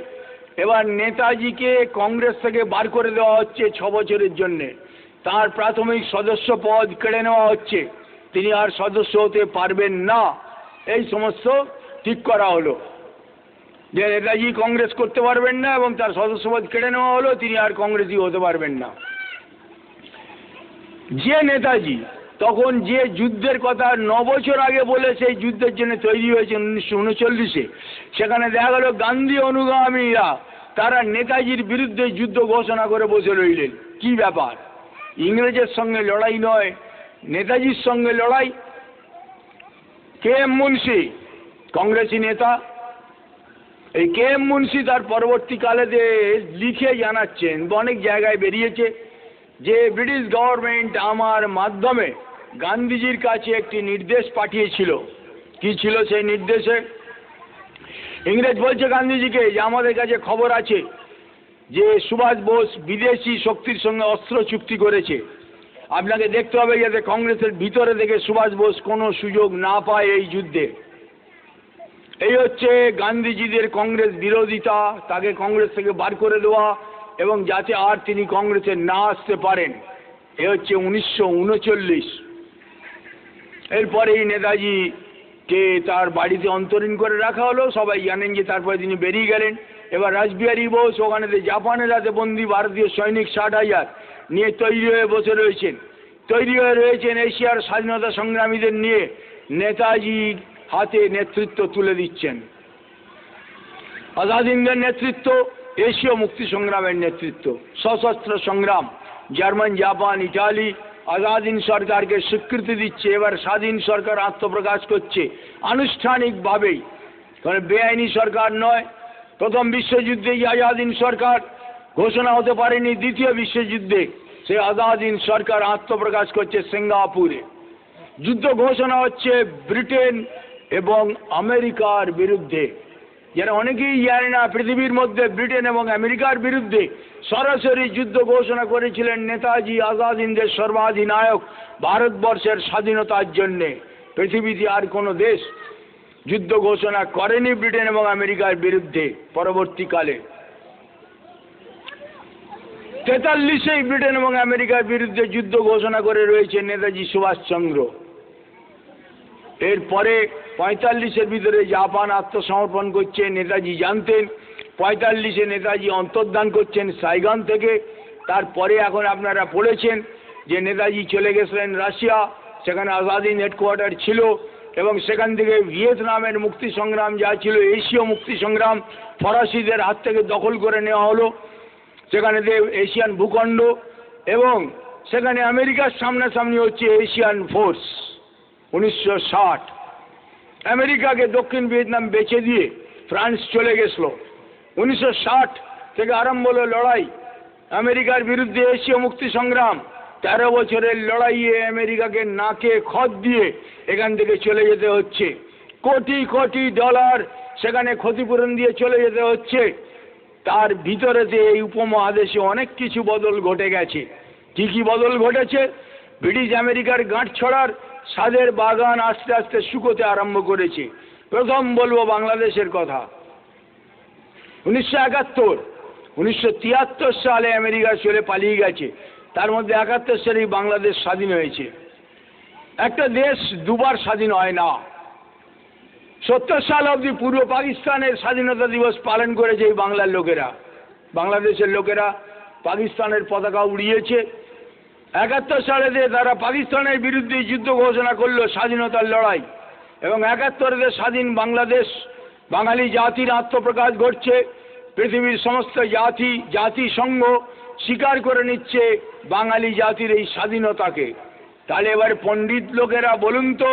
এবার নেতাজিকে কংগ্রেস থেকে বার করে দেওয়া হচ্ছে 6 বছরের জন্যে। তার প্রাথমিক সদস্য পদ কেড়ে নেওয়া হচ্ছে, তিনি আর সদস্য হতে পারবেন না, এই সমস্ত ঠিক করা হলো যে নেতাজি কংগ্রেস করতে পারবেন না এবং তার সদস্যপদ কেড়ে নেওয়া হলো, তিনি আর কংগ্রেসই হতে পারবেন না। যে নেতাজি তখন যে যুদ্ধের কথা 9 বছর আগে বলে সেই যুদ্ধের জন্য তৈরি হয়েছে 1939-এ, সেখানে দেখা গেল গান্ধী অনুগামীরা তারা নেতাজির বিরুদ্ধে যুদ্ধ ঘোষণা করে বসে রইলেন। কি ব্যাপার, ইংরেজের সঙ্গে লড়াই নয়, নেতাজির সঙ্গে লড়াই। KM মুন্সি কংগ্রেসি নেতা, এই KM মুন্সি তার পরবর্তীকালে লিখে জানাচ্ছেন, অনেক জায়গায় বেরিয়েছে যে ব্রিটিশ গভর্নমেন্ট আমার মাধ্যমে গান্ধীজির কাছে একটি নির্দেশ পাঠিয়েছিল। কি ছিল সেই নির্দেশে? ইংরেজ বলছে গান্ধীজিকে যে আমাদের কাছে খবর আছে যে সুভাষ বোস বিদেশি শক্তির সঙ্গে অস্ত্র চুক্তি করেছে, আপনাকে দেখতে হবে যাতে কংগ্রেসের ভিতরে থেকে সুভাষ বোস কোনো সুযোগ না পায় এই যুদ্ধে। এই হচ্ছে গান্ধীজিদের কংগ্রেস বিরোধিতা, তাকে কংগ্রেস থেকে বার করে দেওয়া এবং যাতে আর তিনি কংগ্রেসে না আসতে পারেন। এ হচ্ছে 1939। এরপরেই নেতাজিকে তার বাড়িতে অন্তরীণ করে রাখা হলো, সবাই জানেন যে তারপরে তিনি বেরিয়ে গেলেন। এবার রাসবিহারী বোস ওখানে জাপানের হাতে বন্দী ভারতীয় সৈনিক 60,000 নিয়ে তৈরি হয়ে বসে রয়েছেন, এশিয়ার স্বাধীনতা সংগ্রামীদের নিয়ে নেতাজির হাতে নেতৃত্ব তুলে দিচ্ছেন। আজাদ হিন্দের নেতৃত্ব, এশীয় মুক্তি সংগ্রামের নেতৃত্ব, সশস্ত্র সংগ্রাম, German, Japan, Italy Azad Hind সরকারকে স্বীকৃতি দিচ্ছে। এবার স্বাধীন সরকার আত্মপ্রকাশ করছে আনুষ্ঠানিকভাবেই, কারণ বেআইনি সরকার নয়। প্রথম বিশ্বযুদ্ধে আজাদ হিন্দ সরকার ঘোষণা হতে পারেনি, দ্বিতীয় বিশ্বযুদ্ধে সেই আজাদ হিন্দ সরকার আত্মপ্রকাশ করছে সিঙ্গাপুরে। যুদ্ধ ঘোষণা হচ্ছে ব্রিটেন এবং আমেরিকার বিরুদ্ধে। যারা অনেকেই জানে না, পৃথিবীর মধ্যে ব্রিটেন এবং আমেরিকার বিরুদ্ধে সরাসরি যুদ্ধ ঘোষণা করেছিলেন নেতাজি আজাদ হিন্দের সর্বাধিনায়ক ভারতবর্ষের স্বাধীনতার জন্যে। পৃথিবীতে আর কোনো দেশ যুদ্ধ ঘোষণা করেনি ব্রিটেন এবং আমেরিকার বিরুদ্ধে। পরবর্তীকালে 43-এই ব্রিটেন এবং আমেরিকার বিরুদ্ধে যুদ্ধ ঘোষণা করে রয়েছে নেতাজি সুভাষচন্দ্র। এরপরে 45-এর ভিতরে জাপান আত্মসমর্পণ করছে, নেতাজি জানতেন। 45-এ নেতাজি অন্তর্ধান করছেন সাইগন থেকে। তারপরে এখন আপনারা পড়েছেন যে নেতাজি চলে গেছিলেন রাশিয়া, সেখানে আজাদ হিন্দ হেডকোয়ার্টার ছিল এবং সেখান থেকে ভিয়েতনামের মুক্তি সংগ্রাম যা ছিল, এশীয় মুক্তি সংগ্রাম ফরাসিদের হাত থেকে দখল করে নেওয়া হলো সেখানে এশিয়ান ভূখণ্ড, এবং সেখানে আমেরিকার সামনাসামনি হচ্ছে এশিয়ান ফোর্স 1960। আমেরিকাকে দক্ষিণ ভিয়েতনাম বেচে দিয়ে ফ্রান্স চলে গেছিল। 1960 থেকে আরম্ভ হলো লড়াই আমেরিকার বিরুদ্ধে এশীয় মুক্তি সংগ্রাম। 13 বছরের লড়াইয়ে আমেরিকাকে নাকে খত দিয়ে এখান থেকে চলে যেতে হচ্ছে। কোটি কোটি ডলার সেখানে ক্ষতিপূরণ দিয়ে চলে যেতে হচ্ছে। তার ভিতরেতে এই উপমহাদেশে অনেক কিছু বদল ঘটে গেছে। কি কি বদল ঘটেছে? ব্রিটিশ আমেরিকার গাঁট ছড়ার স্বাদের বাগান আস্তে আস্তে শুকোতে আরম্ভ করেছে। প্রথম বলবো বাংলাদেশের কথা। 1971, 1973 সালে আমেরিকা চলে পালিয়ে গেছে। তার মধ্যে 71 সালেই বাংলাদেশ স্বাধীন হয়েছে। একটা দেশ দুবার স্বাধীন হয় না। 70 সাল অবধি পূর্ব পাকিস্তানের স্বাধীনতা দিবস পালন করেছে এই বাংলার লোকেরা। বাংলাদেশের লোকেরা পাকিস্তানের পতাকা উড়িয়েছে। 71 সালেতে তারা পাকিস্তানের বিরুদ্ধে যুদ্ধ ঘোষণা করলো, স্বাধীনতার লড়াই। এবং 71-তে স্বাধীন বাংলাদেশ, বাঙালি জাতির আত্মপ্রকাশ ঘটছে। পৃথিবীর সমস্ত জাতিসংঘ স্বীকার করে নিচ্ছে বাঙালি জাতির এই স্বাধীনতাকে। তাহলে এবার পণ্ডিত লোকেরা বলুন তো,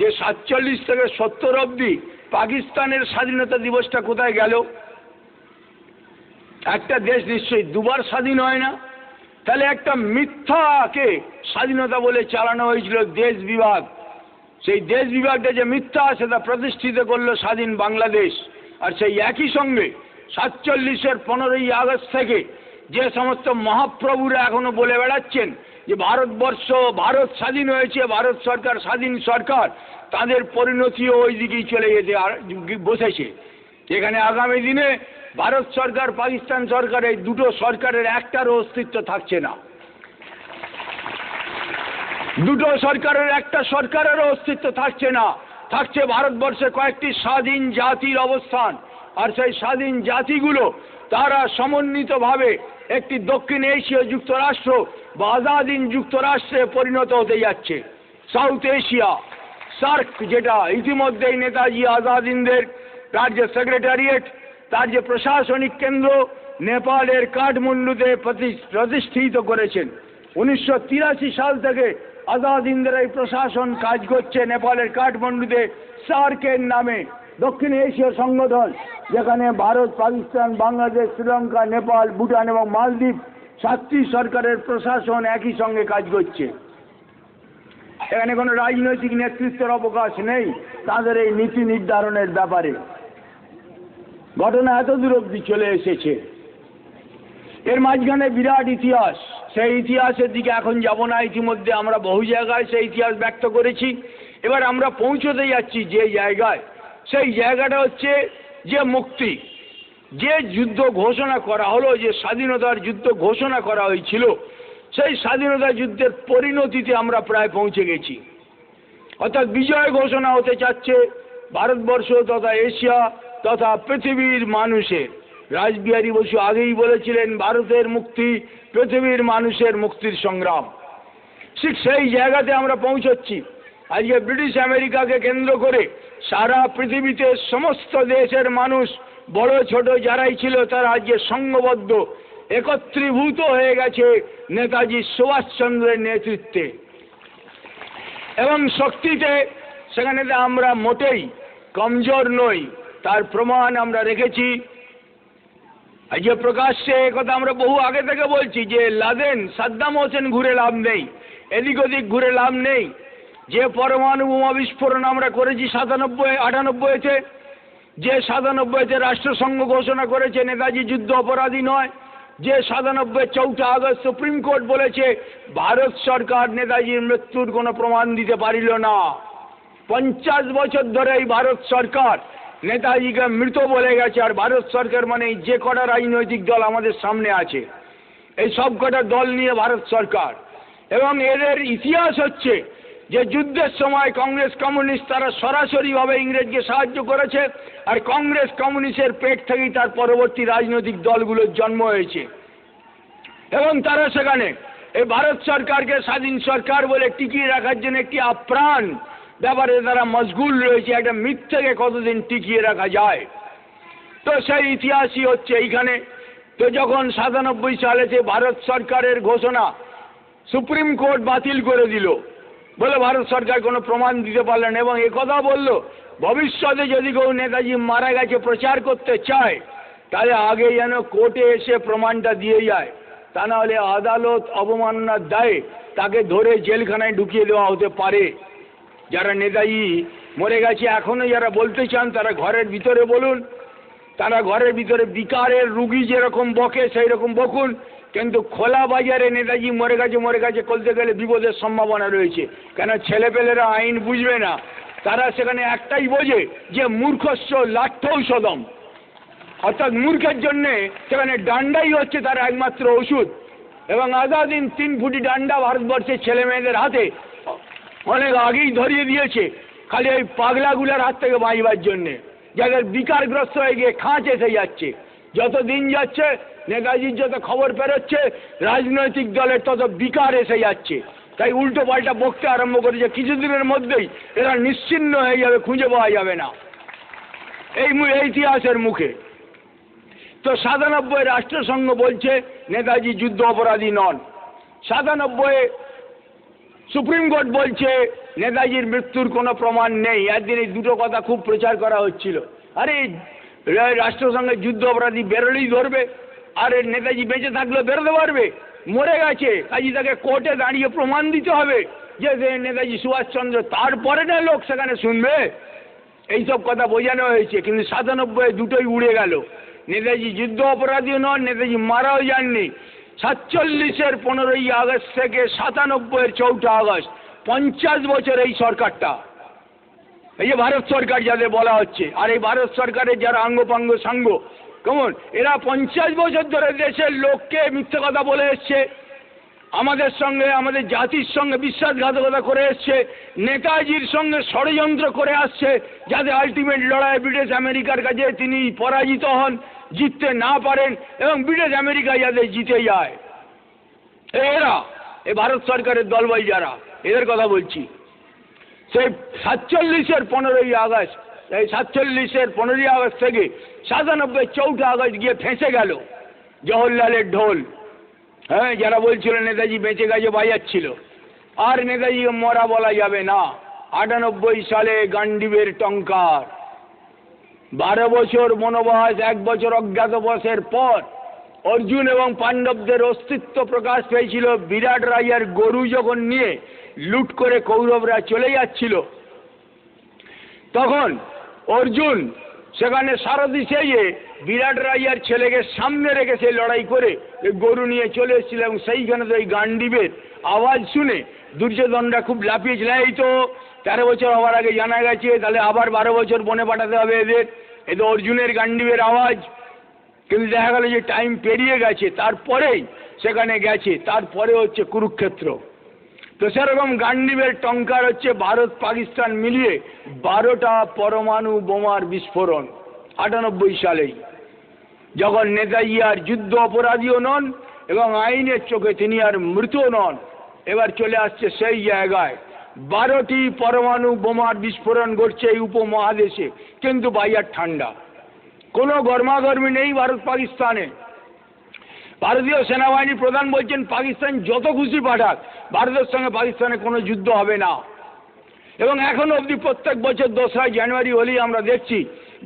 যে 47 থেকে 70 অবধি পাকিস্তানের স্বাধীনতা দিবসটা কোথায় গেল? একটা দেশ নিশ্চয়ই দুবার স্বাধীন হয় না। তাহলে একটা মিথ্যাকে স্বাধীনতা বলে চালানো হয়েছিল দেশ বিভাগ। সেই দেশ বিভাগটা যে মিথ্যা সেটা প্রতিষ্ঠিত করলো স্বাধীন বাংলাদেশ। আর সেই একই সঙ্গে 47-এর 15ই আগস্ট থেকে যে সমস্ত মহাপ্রভুরা এখনো বলে বেড়াচ্ছেন যে ভারত স্বাধীন হয়েছে, ভারত সরকার স্বাধীন সরকার, তাদের পরিণতিও ওই দিকেই চলে যেতে বসেছে। এখানে আগামী দিনে ভারত সরকার, পাকিস্তান সরকার, এই দুটো সরকারের একটারও অস্তিত্ব থাকছে না। দুটো সরকারের একটা সরকারেরও অস্তিত্ব থাকছে না। থাকছে ভারতবর্ষে কয়েকটি স্বাধীন জাতির অবস্থান। আর সেই স্বাধীন জাতিগুলো তারা সমন্বিতভাবে একটি দক্ষিণ এশীয় যুক্তরাষ্ট্র বা আজাদিন যুক্তরাষ্ট্রে পরিণত হতে যাচ্ছে। সাউথ এশিয়া সার্ক, যেটা ইতিমধ্যেই নেতাজি আজাদিনদের তার যে সেক্রেটারিয়েট, তার যে প্রশাসনিক কেন্দ্র নেপালের কাঠমান্ডুতে প্রতিষ্ঠিত করেছেন। 1983 সাল থেকে আজাদিনদের এই প্রশাসন কাজ করছে নেপালের কাঠমান্ডুতে সার্কের নামে, দক্ষিণ এশীয় সংগঠন, যেখানে ভারত, পাকিস্তান, বাংলাদেশ, শ্রীলঙ্কা, নেপাল, ভুটান এবং মালদ্বীপ 7টি সরকারের প্রশাসন একই সঙ্গে কাজ করছে। এখানে কোনো রাজনৈতিক নেতৃত্বের অবকাশ নেই তাদের এই নীতি নির্ধারণের ব্যাপারে। ঘটনা এত দূর অবধি চলে এসেছে। এর মাঝখানে বিরাট ইতিহাস। সেই ইতিহাসের দিকে এখন যাব না। ইতিমধ্যে আমরা বহু জায়গায় সেই ইতিহাস ব্যক্ত করেছি। এবার আমরা পৌঁছতে যাচ্ছি যে জায়গায়, সেই জায়গাটা হচ্ছে যে মুক্তি, যে যুদ্ধ ঘোষণা করা হলো, যে স্বাধীনতার যুদ্ধ ঘোষণা করা হয়েছিল, সেই স্বাধীনতা যুদ্ধের পরিণতিতে আমরা প্রায় পৌঁছে গেছি। অর্থাৎ বিজয় ঘোষণা হতে চাচ্ছে ভারতবর্ষ তথা এশিয়া তথা পৃথিবীর মানুষের। রাসবিহারী বসু আগেই বলেছিলেন, ভারতের মুক্তি পৃথিবীর মানুষের মুক্তির সংগ্রাম। ঠিক সেই জায়গাতে আমরা পৌঁছচ্ছি। আজকে ব্রিটিশ আমেরিকাকে কেন্দ্র করে সারা পৃথিবীতে সমস্ত দেশের মানুষ, বড় ছোট যারাই ছিল, তারা আজকে সংঘবদ্ধ, একত্রীভূত হয়ে গেছে নেতাজি সুভাষচন্দ্রের নেতৃত্বে এবং শক্তিতে। সেখানে আমরা মোটেই কমজোর নই, তার প্রমাণ আমরা রেখেছি। আজকে প্রকাশ্যে কথা আমরা বহু আগে থেকে বলছি যে লাদেন, সাদ্দাম হোসেন ঘুরে লাভ নেই, এদিক ওদিক ঘুরে লাভ নেই। যে পরমাণু বোমা বিস্ফোরণ আমরা করেছি 97-98-তে, যে 97-তে রাষ্ট্রসংঘ ঘোষণা করেছে নেতাজি যুদ্ধ অপরাধী নয়, যে 97 4 আগস্ট সুপ্রিম কোর্ট বলেছে ভারত সরকার নেতাজির মৃত্যুর কোনো প্রমাণ দিতে পারিল না। 50 বছর ধরে এই ভারত সরকার নেতাজিকে মৃত বলে গেছে। আর ভারত সরকার মানে যে কটা রাজনৈতিক দল আমাদের সামনে আছে, এই সব কটা দল নিয়ে ভারত সরকার। এবং এদের ইতিহাস হচ্ছে যে যুদ্ধের সময় কংগ্রেস কমিউনিস্ট তারা সরাসরিভাবে ইংরেজকে সাহায্য করেছে, আর কংগ্রেস কমিউনিস্টের পেট থেকেই তার পরবর্তী রাজনৈতিক দলগুলোর জন্ম হয়েছে। এবং তারা সেখানে এই ভারত সরকারকে স্বাধীন সরকার বলে টিকিয়ে রাখার জন্য একটি আপ্রাণ ব্যাপারে তারা মশগুল রয়েছে, একটা মিথ্যাকে কতদিন টিকিয়ে রাখা যায়। তো সেই ইতিহাসই হচ্ছে এইখানে। তো যখন 97 সালেতে ভারত সরকারের ঘোষণা সুপ্রিম কোর্ট বাতিল করে দিল, বলে ভারত সরকার কোনো প্রমাণ দিতে পারলেন, এবং একথা বলল ভবিষ্যতে যদি কেউ নেতাজি মারা গেছে প্রচার করতে চায় তাহলে আগে যেন কোর্টে এসে প্রমাণটা দিয়ে যায়, তা না হলে আদালত অবমাননার দায়ে তাকে ধরে জেলখানায় ঢুকিয়ে দেওয়া হতে পারে। যারা নেতাজি মরে গেছে এখনো যারা বলতে চান তারা ঘরের ভিতরে বলুন, তারা ঘরের ভিতরে বিকারের রুগী যেরকম বকে সেই রকম বকুন, কিন্তু খোলা বাজারে নেতাজি মরে গেছে বলতে গেলে বিপদের সম্ভাবনা রয়েছে। কেন ছেলেপেলেরা আইন বুঝবে না, তারা সেখানে একটাই বোঝে যে মূর্খস্য লাঠ্যৌষধম, অর্থাৎ মূর্খের জন্যে সেখানে ডান্ডাই হচ্ছে তার একমাত্র ওষুধ। এবং আজাদিন 3 ফুটি ডান্ডা ভারতবর্ষের ছেলে মেয়েদের হাতে অনেক আগেই ধরিয়ে দিয়েছে, খালি ওই পাগলাগুলার হাত থেকে বাঁচবার জন্যে, যাদের বিকারগ্রস্ত হয়ে গিয়ে খাঁচ এসে যাচ্ছে। যত দিন যাচ্ছে নেতাজির যত খবর পেরোচ্ছে রাজনৈতিক দলের তত বিকার এসে যাচ্ছে, তাই উল্টো পাল্টা বকতে আরম্ভ করেছে। কিছুদিনের মধ্যেই এরা নিশ্চিহ্ন হয়ে যাবে, খুঁজে পাওয়া যাবে না এই ইতিহাসের মুখে। তো 97 রাষ্ট্রসংঘ বলছে নেতাজি যুদ্ধ অপরাধী নন। 97 সুপ্রিম কোর্ট বলছে নেতাজির মৃত্যুর কোনো প্রমাণ নেই। একদিন এই দুটো কথা খুব প্রচার করা হচ্ছিল, আরে রাষ্ট্রসংঘের যুদ্ধ অপরাধী বেরোলেই ধরবে, আর নেতাজি বেঁচে থাকলেও বেরোতে পারবে, মরে গেছে কাজী তাকে কোর্টে দাঁড়িয়ে প্রমাণ দিতে হবে যে নেতাজি সুভাষচন্দ্র, তারপরে না লোক সেখানে শুনবে। এইসব কথা বোঝানো হয়েছে, কিন্তু 97 দুটোই উড়ে গেল। নেতাজি যুদ্ধ অপরাধীও নন, নেতাজি মারাও যাননি। 47-এর 15ই আগস্ট থেকে 97-এর 4 আগস্ট 50 বছর এই সরকারটা, এই যে ভারত সরকার যাদের বলা হচ্ছে, আর এই ভারত সরকারের যারা আঙ্গপাঙ্গ সাঙ্গ কেমন, এরা 50 বছর ধরে দেশের লোককে মিথ্যে কথা বলে এসছে, আমাদের সঙ্গে আমাদের জাতির সঙ্গে বিশ্বাসঘাতকতা করে এসছে, নেতাজির সঙ্গে ষড়যন্ত্র করে আসছে, যাতে আলটিমেট লড়াই ব্রিটিশ আমেরিকার কাছে তিনি পরাজিত হন, জিততে না পারেন, এবং ব্রিটিশ আমেরিকা যাতে জিতে যায়। এরা এই ভারত সরকারের দলবল যারা, এদের কথা বলছি। সেই 47-এর 15ই আগস্ট, এই 47-এর 15ই আগস্ট থেকে 97-এর 4 আগস্ট গিয়ে ফেঁসে গেল জওহরলালের ঢোল। হ্যাঁ, যারা বলছিল নেতাজি বেঁচে গেছে বাজাচ্ছিল, আর নেতাজিকে মরা বলা যাবে না। 98 সালে গান্ডিবের টঙ্কার, 12 বছর বনবাস, 1 বছর অজ্ঞাতবাসের পর অর্জুন এবং পাণ্ডবদের অস্তিত্ব প্রকাশ পেয়েছিল। বিরাট রাজার গরু যখন নিয়ে লুট করে কৌরবরা চলে যাচ্ছিল, তখন অর্জুন সেখানে সারথি সেজে বিরাট রাজার ছেলেকে সামনে রেখে সে লড়াই করে গরু নিয়ে চলে এসেছিল, এবং সেইখানে তো এই গান্ডিবের আওয়াজ শুনে দুর্যোধনরা খুব লাফিয়েছিল। এই তো 13 বছর হওয়ার আগে জানা গেছে, তাহলে আবার 12 বছর বনে পাঠাতে হবে এদের, এই তো অর্জুনের গান্ডিবের আওয়াজ। কিন্তু দেখা গেল যে টাইম পেরিয়ে গেছে, তারপরেই সেখানে গেছে, তারপরে হচ্ছে কুরুক্ষেত্র। তো সেরকম গান্ডিবের টঙ্কার হচ্ছে ভারত পাকিস্তান মিলিয়ে 12টা পরমাণু বোমার বিস্ফোরণ 98 সালেই, যখন নেতাজি আর যুদ্ধ অপরাধীও নন এবং আইনের চোখে তিনি আর মৃতও নন। এবার চলে আসছে সেই জায়গায় 12টি পরমাণু বোমার বিস্ফোরণ ঘটছে এই উপমহাদেশে, কিন্তু বাজার ঠান্ডা, কোনো গরমাগরমি নেই ভারত পাকিস্তানে। ভারতীয় সেনাবাহিনী প্রধান বলছেন পাকিস্তান যত খুশি পাঠাক, ভারতের সঙ্গে পাকিস্তানে কোনো যুদ্ধ হবে না। এবং এখনো অবধি প্রত্যেক বছর 2রা জানুয়ারি হলেই আমরা দেখছি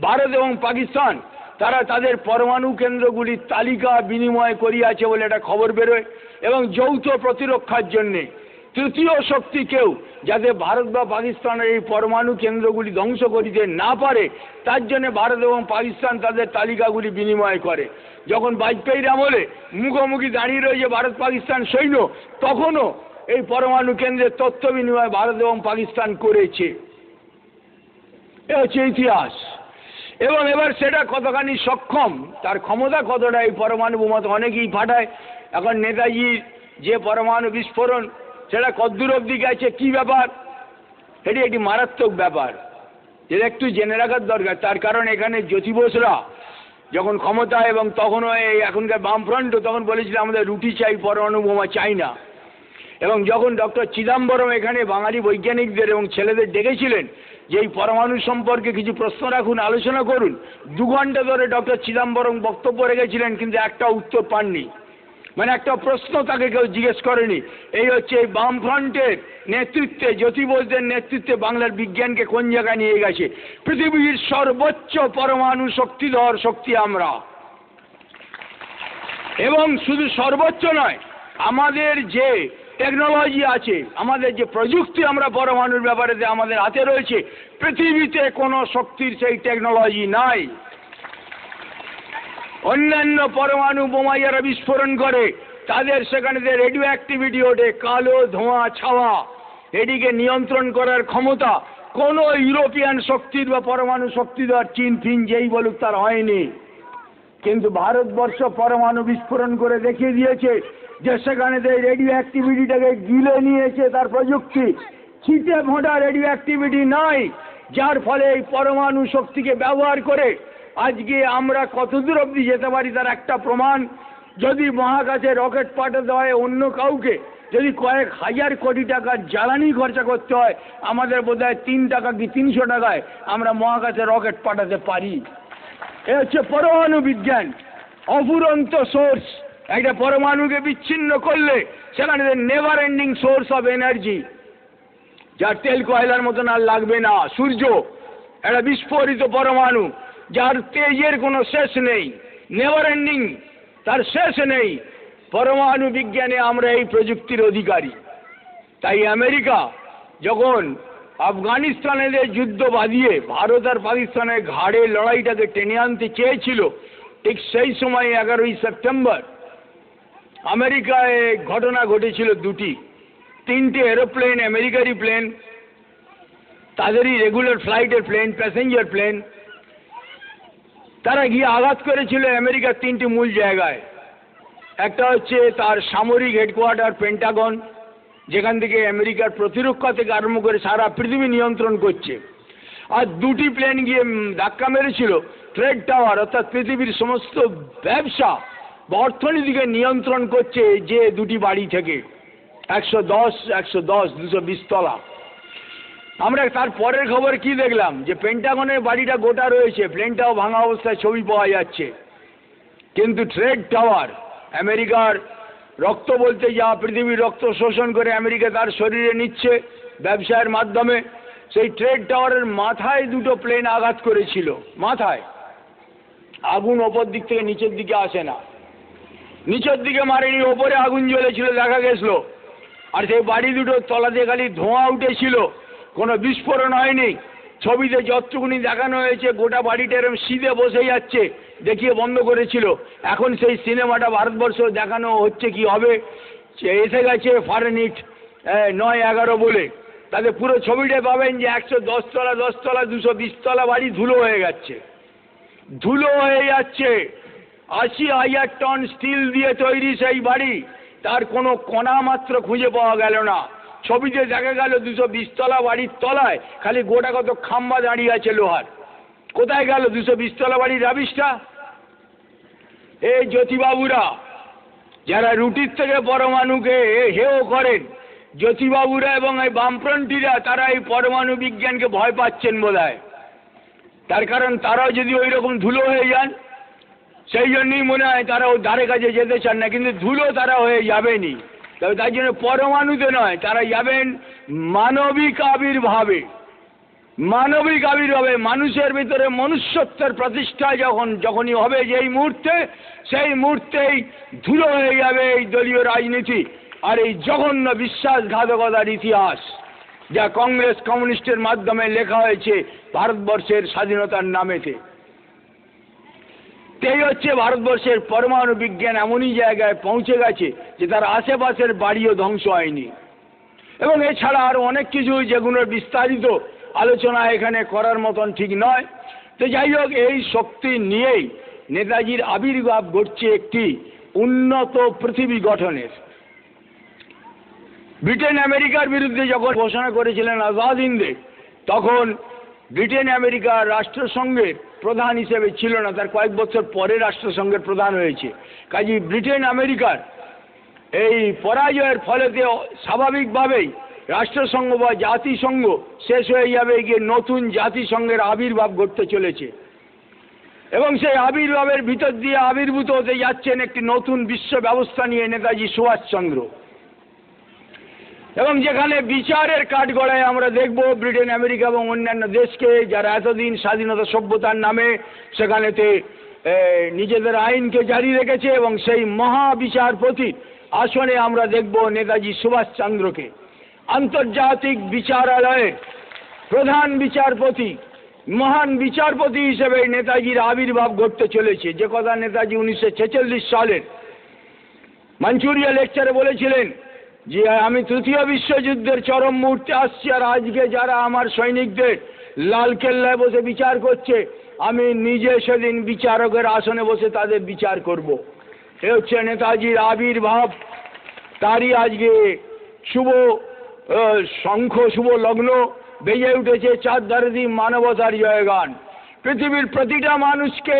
ভারত এবং পাকিস্তান তারা তাদের পরমাণু কেন্দ্রগুলির তালিকা বিনিময় করিয়াছে বলে একটা খবর বেরোয়, এবং যৌথ প্রতিরক্ষার জন্যে তৃতীয় শক্তি কেউ যাতে ভারত বা পাকিস্তানের এই পরমাণু কেন্দ্রগুলি ধ্বংস করিতে না পারে, তার জন্য ভারত এবং পাকিস্তান তাদের তালিকাগুলি বিনিময় করে। যখন বাজপেয়ীর আমলে মুখোমুখি দাঁড়িয়ে রয়েছে ভারত পাকিস্তান সৈন্য, তখনও এই পরমাণু কেন্দ্রের তথ্য বিনিময় ভারত এবং পাকিস্তান করেছে। এ হচ্ছে ইতিহাস। এবং এবার সেটা কতখানি সক্ষম, তার ক্ষমতা কতটা, এই পরমাণু বোমা তো অনেকেই ফাটায়। এখন নেতাজির যে পরমাণু বিস্ফোরণ, সেটা কতদূর অবধি গেছে, কী ব্যাপার, এটি একটি মারাত্মক ব্যাপার, যেটা একটু জেনে রাখার দরকার। তার কারণ এখানে জ্যোতি বোসরা যখন ক্ষমতা, এবং তখনও এই এখনকার বামফ্রন্ট, তখন বলেছিল আমাদের রুটি চাই, পরমাণু বোমা চাই না। এবং যখন ডক্টর চিদম্বরম এখানে বাঙালি বৈজ্ঞানিকদের এবং ছেলেদের ডেকেছিলেন যে এই পরমাণু সম্পর্কে কিছু প্রশ্ন রাখুন, আলোচনা করুন, 2 ঘন্টা ধরে ডক্টর চিদম্বরম বক্তব্য রেখেছিলেন, কিন্তু একটা উত্তর পাননি। মানে একটা প্রশ্ন তাকে কেউ জিজ্ঞেস করেনি। এই হচ্ছে এই বামফ্রন্টের নেতৃত্বে, জ্যোতি বোসদের নেতৃত্বে বাংলার বিজ্ঞানকে কোন জায়গায় নিয়ে গেছে। পৃথিবীর সর্বোচ্চ পরমাণু শক্তিধর শক্তি আমরা, এবং শুধু সর্বোচ্চ নয়, আমাদের যে টেকনোলজি আছে, আমাদের যে প্রযুক্তি আমরা পরমাণুর ব্যাপারে আমাদের হাতে রয়েছে, পৃথিবীতে কোনো শক্তির সেই টেকনোলজি নাই। অন্যান্য পরমাণু বোমা যারা বিস্ফোরণ করে তাদের সেখানে যে রেডিও অ্যাক্টিভিটি ওঠে, কালো ধোঁয়া ছাওয়া, এটিকে নিয়ন্ত্রণ করার ক্ষমতা কোনো ইউরোপিয়ান শক্তির বা পরমাণু শক্তিধর চীন ফিন যেই বলুক তার হয়নি। কিন্তু ভারতবর্ষ পরমাণু বিস্ফোরণ করে দেখিয়ে দিয়েছে যে সেখানে যে রেডিও অ্যাক্টিভিটিটাকে গিলে নিয়েছে তার প্রযুক্তি। ছিটে ফোঁটা রেডিও অ্যাক্টিভিটি নাই, যার ফলে এই পরমাণু শক্তিকে ব্যবহার করে আজকে আমরা কতদূর অবধি যেতে পারি তার একটা প্রমাণ। যদি মহাকাশে রকেট পাঠাতে হয় অন্য কাউকে, যদি কয়েক হাজার কোটি টাকার জ্বালানি খরচা করতে হয়, আমাদের বোধহয় 3 টাকা কি 300 টাকায় আমরা মহাকাশে রকেট পাঠাতে পারি। এ হচ্ছে পরমাণু বিজ্ঞান, অফুরন্ত সোর্স। একটা পরমাণুকে বিচ্ছিন্ন করলে সেখানে never ending source of energy, যার তেল কয়লার মতন আর লাগবে না। সূর্য একটা বিস্ফোরিত পরমাণু, যার তেজের কোনো শেষ নেই, নেভার এন্ডিং, তার শেষ নেই। পরমাণু বিজ্ঞানে আমরা এই প্রযুক্তির অধিকারী। তাই আমেরিকা যখন আফগানিস্তানের যুদ্ধ বাঁধিয়ে ভারত আর পাকিস্তানের ঘাড়ে লড়াইটাকে টেনে আনতে চেয়েছিল, ঠিক সেই সময় 11ই সেপ্টেম্বর আমেরিকায় ঘটনা ঘটেছিল দুটি। 3টে এরোপ্লেন, আমেরিকারই প্লেন, তাদেরই রেগুলার ফ্লাইটের প্লেন, প্যাসেঞ্জার প্লেন, তারা গিয়ে আঘাত করেছিল আমেরিকার 3টি মূল জায়গায়। একটা হচ্ছে তার সামরিক হেডকোয়ার্টার পেন্টাগন, যেখান থেকে আমেরিকার প্রতিরক্ষা থেকে আরম্ভ করে সারা পৃথিবী নিয়ন্ত্রণ করছে। আর 2টি প্লেন গিয়ে ধাক্কা মেরেছিল ট্রেড টাওয়ার, অর্থাৎ পৃথিবীর সমস্ত ব্যবসা বা অর্থনীতিকে নিয়ন্ত্রণ করছে যে 2টি বাড়ি থেকে, 110, 220 তলা। আমরা তার পরের খবর কি দেখলাম, যে পেন্টাগনের বাড়িটা গোটা রয়েছে, প্লেনটাও ভাঙা অবস্থায় ছবি পাওয়া যাচ্ছে। কিন্তু ট্রেড টাওয়ার, আমেরিকার রক্ত বলতে যা পৃথিবীর রক্ত শোষণ করে আমেরিকা তার শরীরে নিচ্ছে ব্যবসায়ের মাধ্যমে, সেই ট্রেড টাওয়ারের মাথায় 2টো প্লেন আঘাত করেছিল। মাথায় আগুন ওপর দিক থেকে নিচের দিকে আসে না, নিচের দিকে মারেনি, ওপরে আগুন জ্বলেছিল দেখা গেছিল। আর সেই বাড়ি 2টোর তলা দিয়ে খালি ধোঁয়া উঠেছিল, কোনো বিস্ফোরণ হয়নি। ছবিতে যতটুকুনি দেখানো হয়েছে গোটা বাড়িটা এরকম সিধে বসে যাচ্ছে, দেখিয়ে বন্ধ করেছিল। এখন সেই সিনেমাটা ভারতবর্ষ দেখানো হচ্ছে কি হবে, এসে গেছে ফারেনহিট 9-11 বলে, তাতে পুরো ছবিটা পাবেন যে 110 তলা, 10 তলা, 220 তলা বাড়ি ধুলো হয়ে যাচ্ছে, ধুলো হয়ে যাচ্ছে। 80,000 টন স্টিল দিয়ে তৈরি সেই বাড়ি, তার কোনো কণা মাত্র খুঁজে পাওয়া গেল না। ছবিতে দেখা গেল 220 তলা বাড়ির তলায় খালি গোটা কত খাম্বা দাঁড়িয়ে আছে লোহার। কোথায় গেল 220 তলা বাড়ির রাবিশটা? এই জ্যোতিবাবুরা যারা রুটির থেকে পরমাণুকে হেয় করেন, জ্যোতিবাবুরা এবং এই বামফ্রন্টিরা, তারা এই পরমাণু বিজ্ঞানকে ভয় পাচ্ছেন বোধহয়। তার কারণ তারাও যদি ওই রকম ধুলো হয়ে যান, সেই জন্যই মনে হয় তারা ওর ধারে কাছে যেতে চান না। কিন্তু ধুলো তারা হয়ে যাবেনি, তবে তাই জন্য পরমাণুতে নয়, তারা যাবেন মানবিক আবির্ভাবে। মানবিক আবির্ভাবে, মানুষের ভিতরে মনুষ্যত্বের প্রতিষ্ঠা যখনই হবে যেই মুহূর্তে, সেই মুহূর্তেই ধুলো হয়ে যাবে এই দলীয় রাজনীতি আর এই জঘন্য বিশ্বাসঘাতকতার ইতিহাস, যা কংগ্রেস কমিউনিস্টের মাধ্যমে লেখা হয়েছে ভারতবর্ষের স্বাধীনতার নামেতে। এই হচ্ছে ভারতবর্ষের পরমাণু বিজ্ঞান এমনই জায়গায় পৌঁছে গেছে যে তার আশেপাশের বাড়িও ধ্বংস হয়নি। এবং এছাড়া আরও অনেক কিছু যেগুলোর বিস্তারিত আলোচনা এখানে করার মতন ঠিক নয়। তো যাই হোক, এই শক্তি নিয়েই নেতাজির আবির্ভাব ঘটছে একটি উন্নত পৃথিবী গঠনের। ব্রিটেন আমেরিকার বিরুদ্ধে যখন ঘোষণা করেছিলেন আজাদ হিন্দে, তখন ব্রিটেন আমেরিকার রাষ্ট্রসংঘের প্রধান হিসেবে ছিল না, তার কয়েক বছর পরে রাষ্ট্রসংঘের প্রধান হয়েছে। কাজেই ব্রিটেন আমেরিকার এই পরাজয়ের ফলেতে স্বাভাবিকভাবেই রাষ্ট্রসংঘ বা জাতিসংঘ শেষ হয়ে যাবে, গিয়ে নতুন জাতিসংঘের আবির্ভাব ঘটতে চলেছে। এবং সেই আবির্ভাবের ভিতর দিয়ে আবির্ভূত হতে যাচ্ছেন একটি নতুন বিশ্ব ব্যবস্থা নিয়ে নেতাজি সুভাষচন্দ্র। এবং যেখানে বিচারের কাঠগড়ায় আমরা দেখব ব্রিটেন, আমেরিকা এবং অন্যান্য দেশকে, যারা এতদিন স্বাধীনতা সভ্যতার নামে সেখানেতে নিজেদের আইনকে জারি রেখেছে, এবং সেই মহাবিচারপতি আসনে আমরা দেখব নেতাজি সুভাষচন্দ্রকে। আন্তর্জাতিক বিচারালয়ের প্রধান বিচারপতি, মহান বিচারপতি হিসেবে নেতাজির আবির্ভাব ঘটতে চলেছে, যে কথা নেতাজি 1946 সালের মাঞ্চুরিয়া লেকচারে বলেছিলেন যে আমি তৃতীয় বিশ্বযুদ্ধের চরম মুহূর্তে আসছি, আর আজকে যারা আমার সৈনিকদের লালকেল্লায় বসে বিচার করছে, আমি নিজে সেদিন বিচারকের আসনে বসে তাদের বিচার করব। এ হচ্ছে নেতাজির আবির্ভাব। তারই আজকে শুভ শঙ্খ, শুভ লগ্ন বেজে উঠেছে চারধারে দিয়ে মানবতার জয়গান। পৃথিবীর প্রতিটা মানুষকে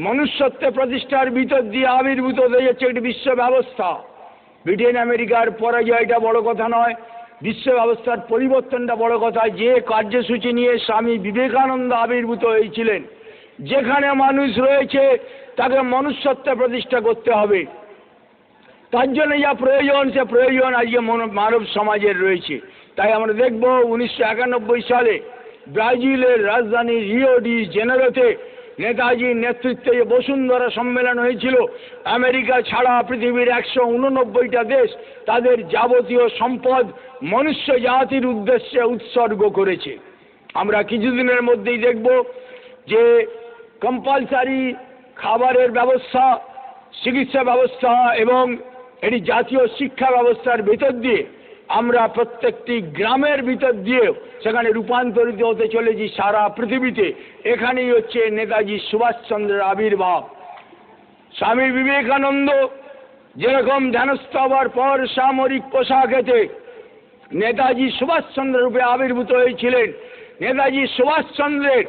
মনুষ্যত্বে প্রতিষ্ঠার ভিতর দিয়ে আবির্ভূত হয়ে যাচ্ছে একটি বিশ্ব ব্যবস্থা। ব্রিটেন আমেরিকার পরাজয়টা বড় কথা নয়, বিশ্ব ব্যবস্থার পরিবর্তনটা বড় কথা। যে কার্যসূচি নিয়ে স্বামী বিবেকানন্দ আবির্ভূত হয়েছিলেন, যেখানে মানুষ রয়েছে তাকে মনুষ্যত্বে প্রতিষ্ঠা করতে হবে, তার জন্য যা প্রয়োজন সে প্রয়োজন আজকে মানব সমাজের রয়েছে। তাই আমরা দেখব 1991 সালে ব্রাজিলের রাজধানী রিও ডি জেনেরোতে নেতাজির নেতৃত্বে যে বসুন্ধরা সম্মেলন হয়েছিল, আমেরিকা ছাড়া পৃথিবীর 189টা দেশ তাদের যাবতীয় সম্পদ মনুষ্য জাতির উদ্দেশ্যে উৎসর্গ করেছে। আমরা কিছুদিনের মধ্যেই দেখব যে কম্পালসারি খাবারের ব্যবস্থা, চিকিৎসা ব্যবস্থা এবং এটি জাতীয় শিক্ষা ব্যবস্থার ভিতর দিয়ে আমরা প্রত্যেকটি গ্রামের ভিতর দিয়ে সেখানে রূপান্তরিত হতে চলেছি সারা পৃথিবীতে। এখানেই হচ্ছে নেতাজি সুভাষচন্দ্রের আবির্ভাব। স্বামী বিবেকানন্দ যেরকম ধ্যানস্থ হবার পর সামরিক পোশাকেতে নেতাজি সুভাষচন্দ্র রূপে আবির্ভূত হয়েছিলেন, নেতাজি সুভাষচন্দ্রের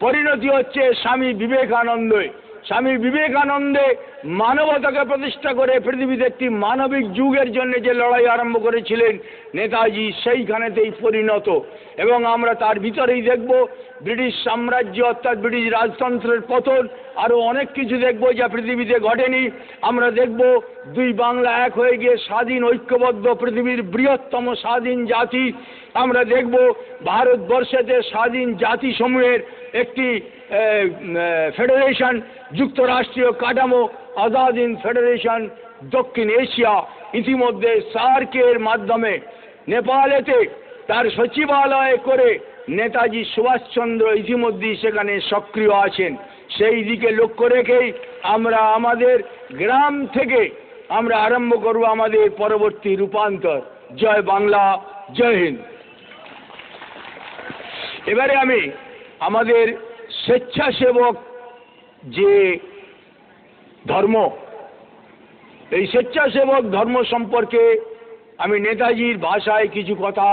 পরিণতি হচ্ছে স্বামী বিবেকানন্দে। স্বামী বিবেকানন্দে মানবতাকে প্রতিষ্ঠা করে পৃথিবীতে একটি মানবিক যুগের জন্য যে লড়াই আরম্ভ করেছিলেন, নেতাজি সেইখানেতেই পরিণত। এবং আমরা তার ভিতরেই দেখব ব্রিটিশ সাম্রাজ্য অর্থাৎ ব্রিটিশ রাজতন্ত্রের পতন, আরও অনেক কিছু দেখব যা পৃথিবীতে ঘটেনি। আমরা দেখব দুই বাংলা এক হয়ে গিয়ে স্বাধীন ঐক্যবদ্ধ পৃথিবীর বৃহত্তম স্বাধীন জাতি। আমরা দেখব ভারতবর্ষেতে স্বাধীন জাতিসমূহের একটি ফেডারেশন, যুক্তরাষ্ট্রীয় কাঠামো, আজাদ হিন্দ ফেডারেশন, দক্ষিণ এশিয়া। ইতিমধ্যে সার্কের মাধ্যমে নেপালেতে তার সচিবালয় করে নেতাজি সুভাষচন্দ্র ইতিমধ্যেই সেখানে সক্রিয় আছেন। সেই দিকে লক্ষ্য রেখেই আমরা আমাদের গ্রাম থেকে আমরা আরম্ভ করব আমাদের পরবর্তী রূপান্তর। জয় বাংলা, জয় হিন্দ। এবারে আমি আমাদের স্বেচ্ছাসেবক যে ধর্ম, এই স্বেচ্ছাসেবক ধর্ম সম্পর্কে আমি নেতাজির ভাষায় কিছু কথা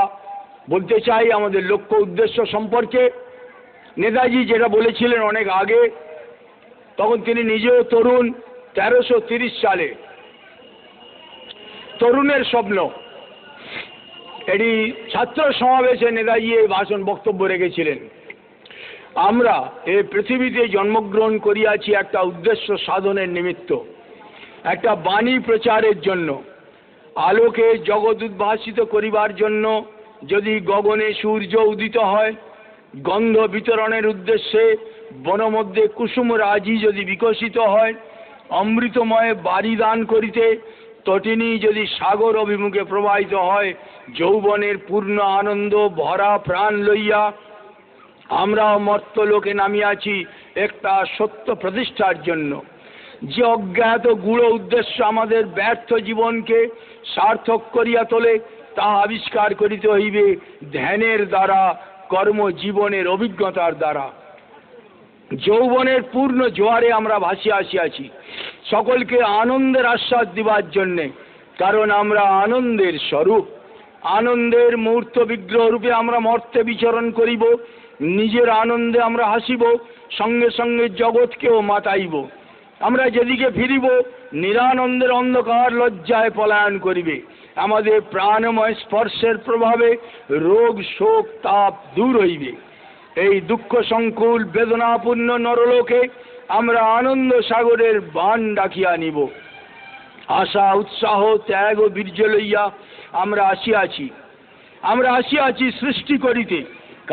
বলতে চাই, আমাদের লক্ষ্য উদ্দেশ্য সম্পর্কে। নেতাজি যেটা বলেছিলেন অনেক আগে, তখন তিনি নিজেও তরুণ, 1330 সালে তরুণের স্বপ্ন, এটি ছাত্র সমাবেশে নেতাজি এই ভাষণ বক্তব্য রেখেছিলেন। আমরা এই পৃথিবীতে জন্মগ্রহণ করিয়াছি একটা উদ্দেশ্য সাধনের নিমিত্ত, একটা বাণী প্রচারের জন্য, আলোকে জগৎ উদ্ভাসিত করিবার জন্য। যদি গগনে সূর্য উদিত হয়, গন্ধ বিতরণের উদ্দেশ্যে বনমধ্যে কুসুম রাজি যদি বিকশিত হয়, অমৃতময় বাড়ি দান করিতে তটিনী যদি সাগর অভিমুখে প্রবাহিত হয়, যৌবনের পূর্ণ আনন্দ ভরা প্রাণ লইয়া আমরাও মর্তলোকে নামিয়াছি একটা সত্য প্রতিষ্ঠার জন্য। যে অজ্ঞাত গূঢ় উদ্দেশ্য আমাদের ব্যর্থ জীবনকে সার্থক করিয়া তোলে, তা আবিষ্কার করিতে হইবে ধ্যানের দ্বারা, কর্মজীবনের অভিজ্ঞতার দ্বারা। যৌবনের পূর্ণ জোয়ারে আমরা ভাসিয়া আসিয়াছি সকলকে আনন্দের আস্বাদ দিবার জন্যে, কারণ আমরা আনন্দের স্বরূপ। আনন্দের মূর্ত বিগ্রহ রূপে আমরা মর্তে বিচরণ করিব, নিজের আনন্দে আমরা হাসিব, সঙ্গে সঙ্গে জগৎকেও মাতাইব। আমরা যেদিকে ফিরিব নিরানন্দের অন্ধকার লজ্জায় পলায়ন করিবে। আমাদের প্রাণময় স্পর্শের প্রভাবে রোগ শোক তাপ দূর হইবে। এই দুঃখ সংকুল বেদনাপূর্ণ নরলোকে আমরা আনন্দ সাগরের বান ডাকিয়া নিব। আশা উৎসাহ ত্যাগ ও বীর্য লইয়া আমরা আসিয়াছি। আমরা আসিয়াছি সৃষ্টি করিতে,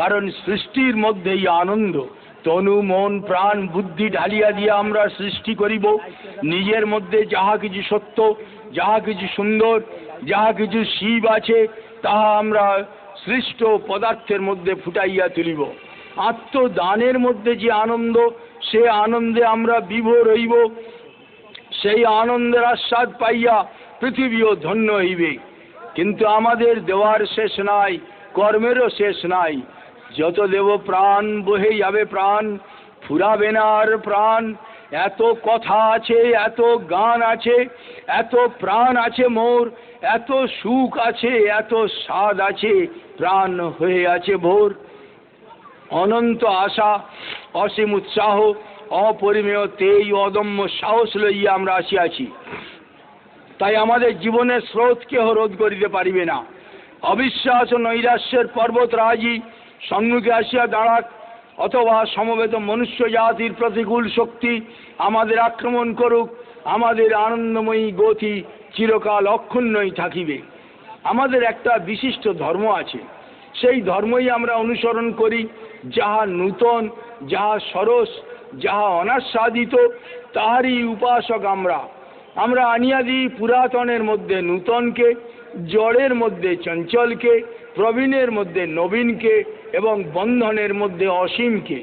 কারণ সৃষ্টির মধ্যেই আনন্দ। তনু মন প্রাণ বুদ্ধি ঢালিয়া দিয়া আমরা সৃষ্টি করিব। নিজের মধ্যে যাহা কিছু সত্য, যাহা কিছু সুন্দর, যাহা কিছু শিব আছে, তাহা আমরা সৃষ্ট পদার্থের মধ্যে ফুটাইয়া তুলিব। আত্মদানের মধ্যে যে আনন্দ, সে আনন্দে আমরা বিভোর হইব। সেই আনন্দের আস্বাদ পাইয়া পৃথিবীও ধন্য হইবে। কিন্তু আমাদের দেওয়ার শেষ নাই, কর্মেরও শেষ নাই। যত দেব প্রাণ বহে যাবে প্রাণ, ফুরাবে না আর প্রাণ। এত কথা আছে, এত গান আছে, এত প্রাণ আছে মোর, এত সুখ আছে, এত স্বাদ আছে, প্রাণ হয়ে আছে ভোর। অনন্ত আশা, অসীম উৎসাহ, অপরিমেয় তেজ, অদম্য সাহস লইয়া আমরা আসিয়াছি। তাই আমাদের জীবনের স্রোত কেহ রোধ করিতে পারিবে না। অবিশ্বাস ও নৈরাশ্যের পর্বতরাজি সম্মুখে আসিয়া দাঁড়াক, অথবা সমবেত মনুষ্য জাতির প্রতিকূল শক্তি আমাদের আক্রমণ করুক, আমাদের আনন্দময়ী গতি চিরকাল অক্ষুণ্ণই থাকিবে। আমাদের একটা বিশিষ্ট ধর্ম আছে, সেই ধর্মই আমরা অনুসরণ করি। যাহা নূতন, যাহা সরস, যাহা অনাস্বাদিত, তাহারই উপাসক আমরা। আমরা আনিয়া দিই পুরাতনের মধ্যে নূতনকে, জড়ের মধ্যে চঞ্চলকে, প্রবীণের মধ্যে নবীনকে এবং বন্ধনের মধ্যে অসীমকে।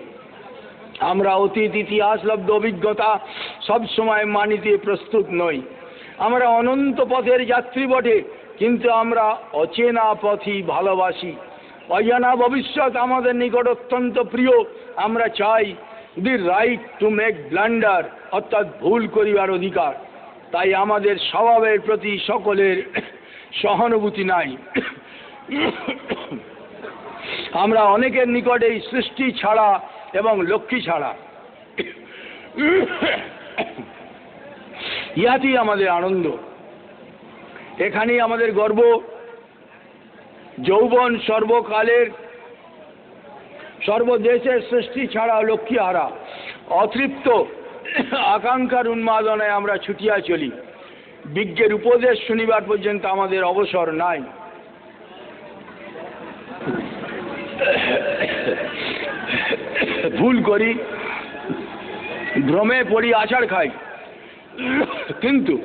আমরা অতীত ইতিহাসলব্ধ অভিজ্ঞতা সবসময় মানিতে প্রস্তুত নই। আমরা অনন্ত পথের যাত্রী বটে, কিন্তু আমরা অচেনা পথই ভালোবাসি। অজানা ভবিষ্যৎ আমাদের নিকট অত্যন্ত প্রিয়। আমরা চাই the right to make blunder, অর্থাৎ ভুল করিবার অধিকার। তাই আমাদের স্বভাবের প্রতি সকলের সহানুভূতি নাই। আমরা অনেকের নিকটেই সৃষ্টি ছাড়া এবং লক্ষ্মী ছাড়া। ইহাতেই আমাদের আনন্দ, এখানেই আমাদের গর্ব। যৌবন সর্বকালের সর্বদেশের সৃষ্টি ছাড়া লক্ষ্মী হারা। অতৃপ্ত আকাঙ্ক্ষার উন্মাদনায় আমরা ছুটিয়া চলি। বিজ্ঞের উপদেশ শুনিবার পর্যন্ত আমাদের অবসর নাই। ভুল করি, ভ্রমে পড়ি, আছাড় খাই, কিন্তু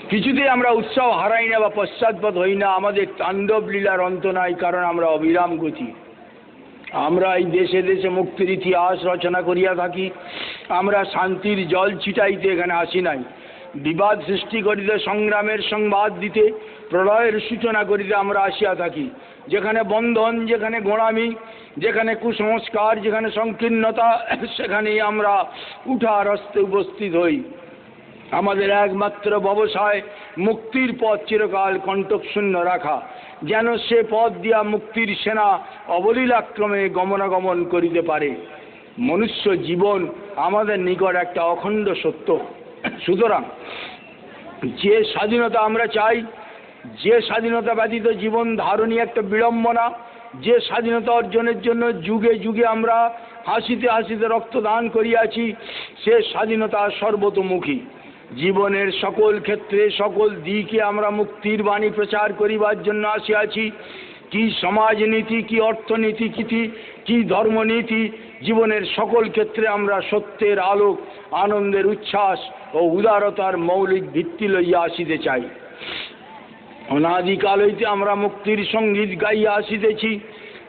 কিছুতেই আমরা উৎসাহ হারাই না বা পশ্চাৎপদ হই না। আমাদের তাণ্ডব লীলার অন্ত নাই, কারণ আমরা অবিরাম গতি। আমরা এই দেশে দেশে মুক্তির ইতিহাস রচনা করিয়া থাকি। আমরা শান্তির জল ছিটাইতে এখানে আসি নাই। বিবাদ সৃষ্টি করিতে, সংগ্রামের সংবাদ দিতে, প্রলয়ের সূচনা করিতে আমরা আসিয়া থাকি। যেখানে বন্ধন, যেখানে গোঁড়ামি, যেখানে কুসংস্কার, যেখানে সংকীর্ণতা, সেখানেই আমরা উঠার হস্তে উপস্থিত হই। আমাদের একমাত্র ব্যবসায় মুক্তির পথ চিরকাল কণ্টকশূন্য রাখা, যেন সে পথ দিয়া মুক্তির সেনা অবলীলাক্রমে গমনাগমন করিতে পারে। মনুষ্য জীবন আমাদের নিকট একটা অখণ্ড সত্য। সুতরাং যে স্বাধীনতা আমরা চাই, যে স্বাধীনতা ব্যতীত জীবন ধারণী একটা বিড়ম্বনা, যে স্বাধীনতা অর্জনের জন্য যুগে যুগে আমরা হাসিতে হাসিতে রক্তদান করিয়াছি, সে স্বাধীনতা সর্বতোমুখী। জীবনের সকল ক্ষেত্রে সকল দিকে আমরা মুক্তির বাণী প্রচার করিবার জন্য আসিয়াছি। কি সমাজনীতি, কি অর্থনীতি, কি ধর্মনীতি, জীবনের সকল ক্ষেত্রে আমরা সত্যের আলোক, আনন্দের উচ্ছ্বাস ও উদারতার মৌলিক ভিত্তি লইয়া আসিতে চাই। অনাদিকাল হইতে আমরা মুক্তির সঙ্গীত গাইয়া আসিতেছি।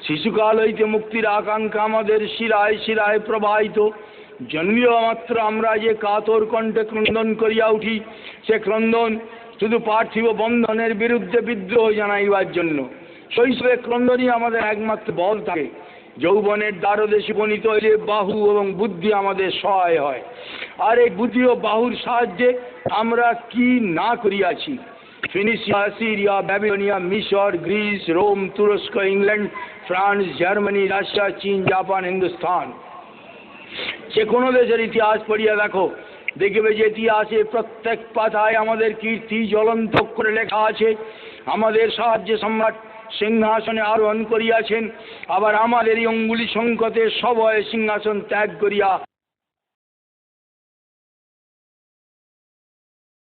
শিশুকাল হইতে মুক্তির আকাঙ্ক্ষা আমাদের শিরায় শিরায় প্রবাহিত। জন্মিয়া মাত্র আমরা যে কাতর কণ্ঠে ক্রন্দন করিয়া উঠি, সে ক্রন্দন শুধু পার্থিব বন্ধনের বিরুদ্ধে বিদ্রোহ জানাইবার জন্য। শৈশবে ক্রন্দনই আমাদের একমাত্র বল থাকে। যৌবনের দ্বারদেশে উপনীত হইলে বাহু এবং বুদ্ধি আমাদের সহায় হয়। আর এই বুদ্ধি ও বাহুর সাহায্যে আমরা কি না করিয়াছি! ফিনিশিয়া, সিরিয়া, ব্যাবিলনিয়া, মিশর, গ্রিস, রোম, তুরস্ক, ইংল্যান্ড, ফ্রান্স, জার্মানি, রাশিয়া, চীন, জাপান, হিন্দুস্তান, যে কোনো দেশের ইতিহাস পড়িয়া দেখো, দেখবে যে ইতিহাসে প্রত্যেক পাতায় আমাদের কীর্তি জ্বলন্ত করে লেখা আছে। আমাদের সাহায্যে সম্রাট সিংহাসনে আরোহণ করিয়াছেন, আবার আমাদের এই অঙ্গুলি সংকটে সভয়ে সিংহাসন ত্যাগ করিয়া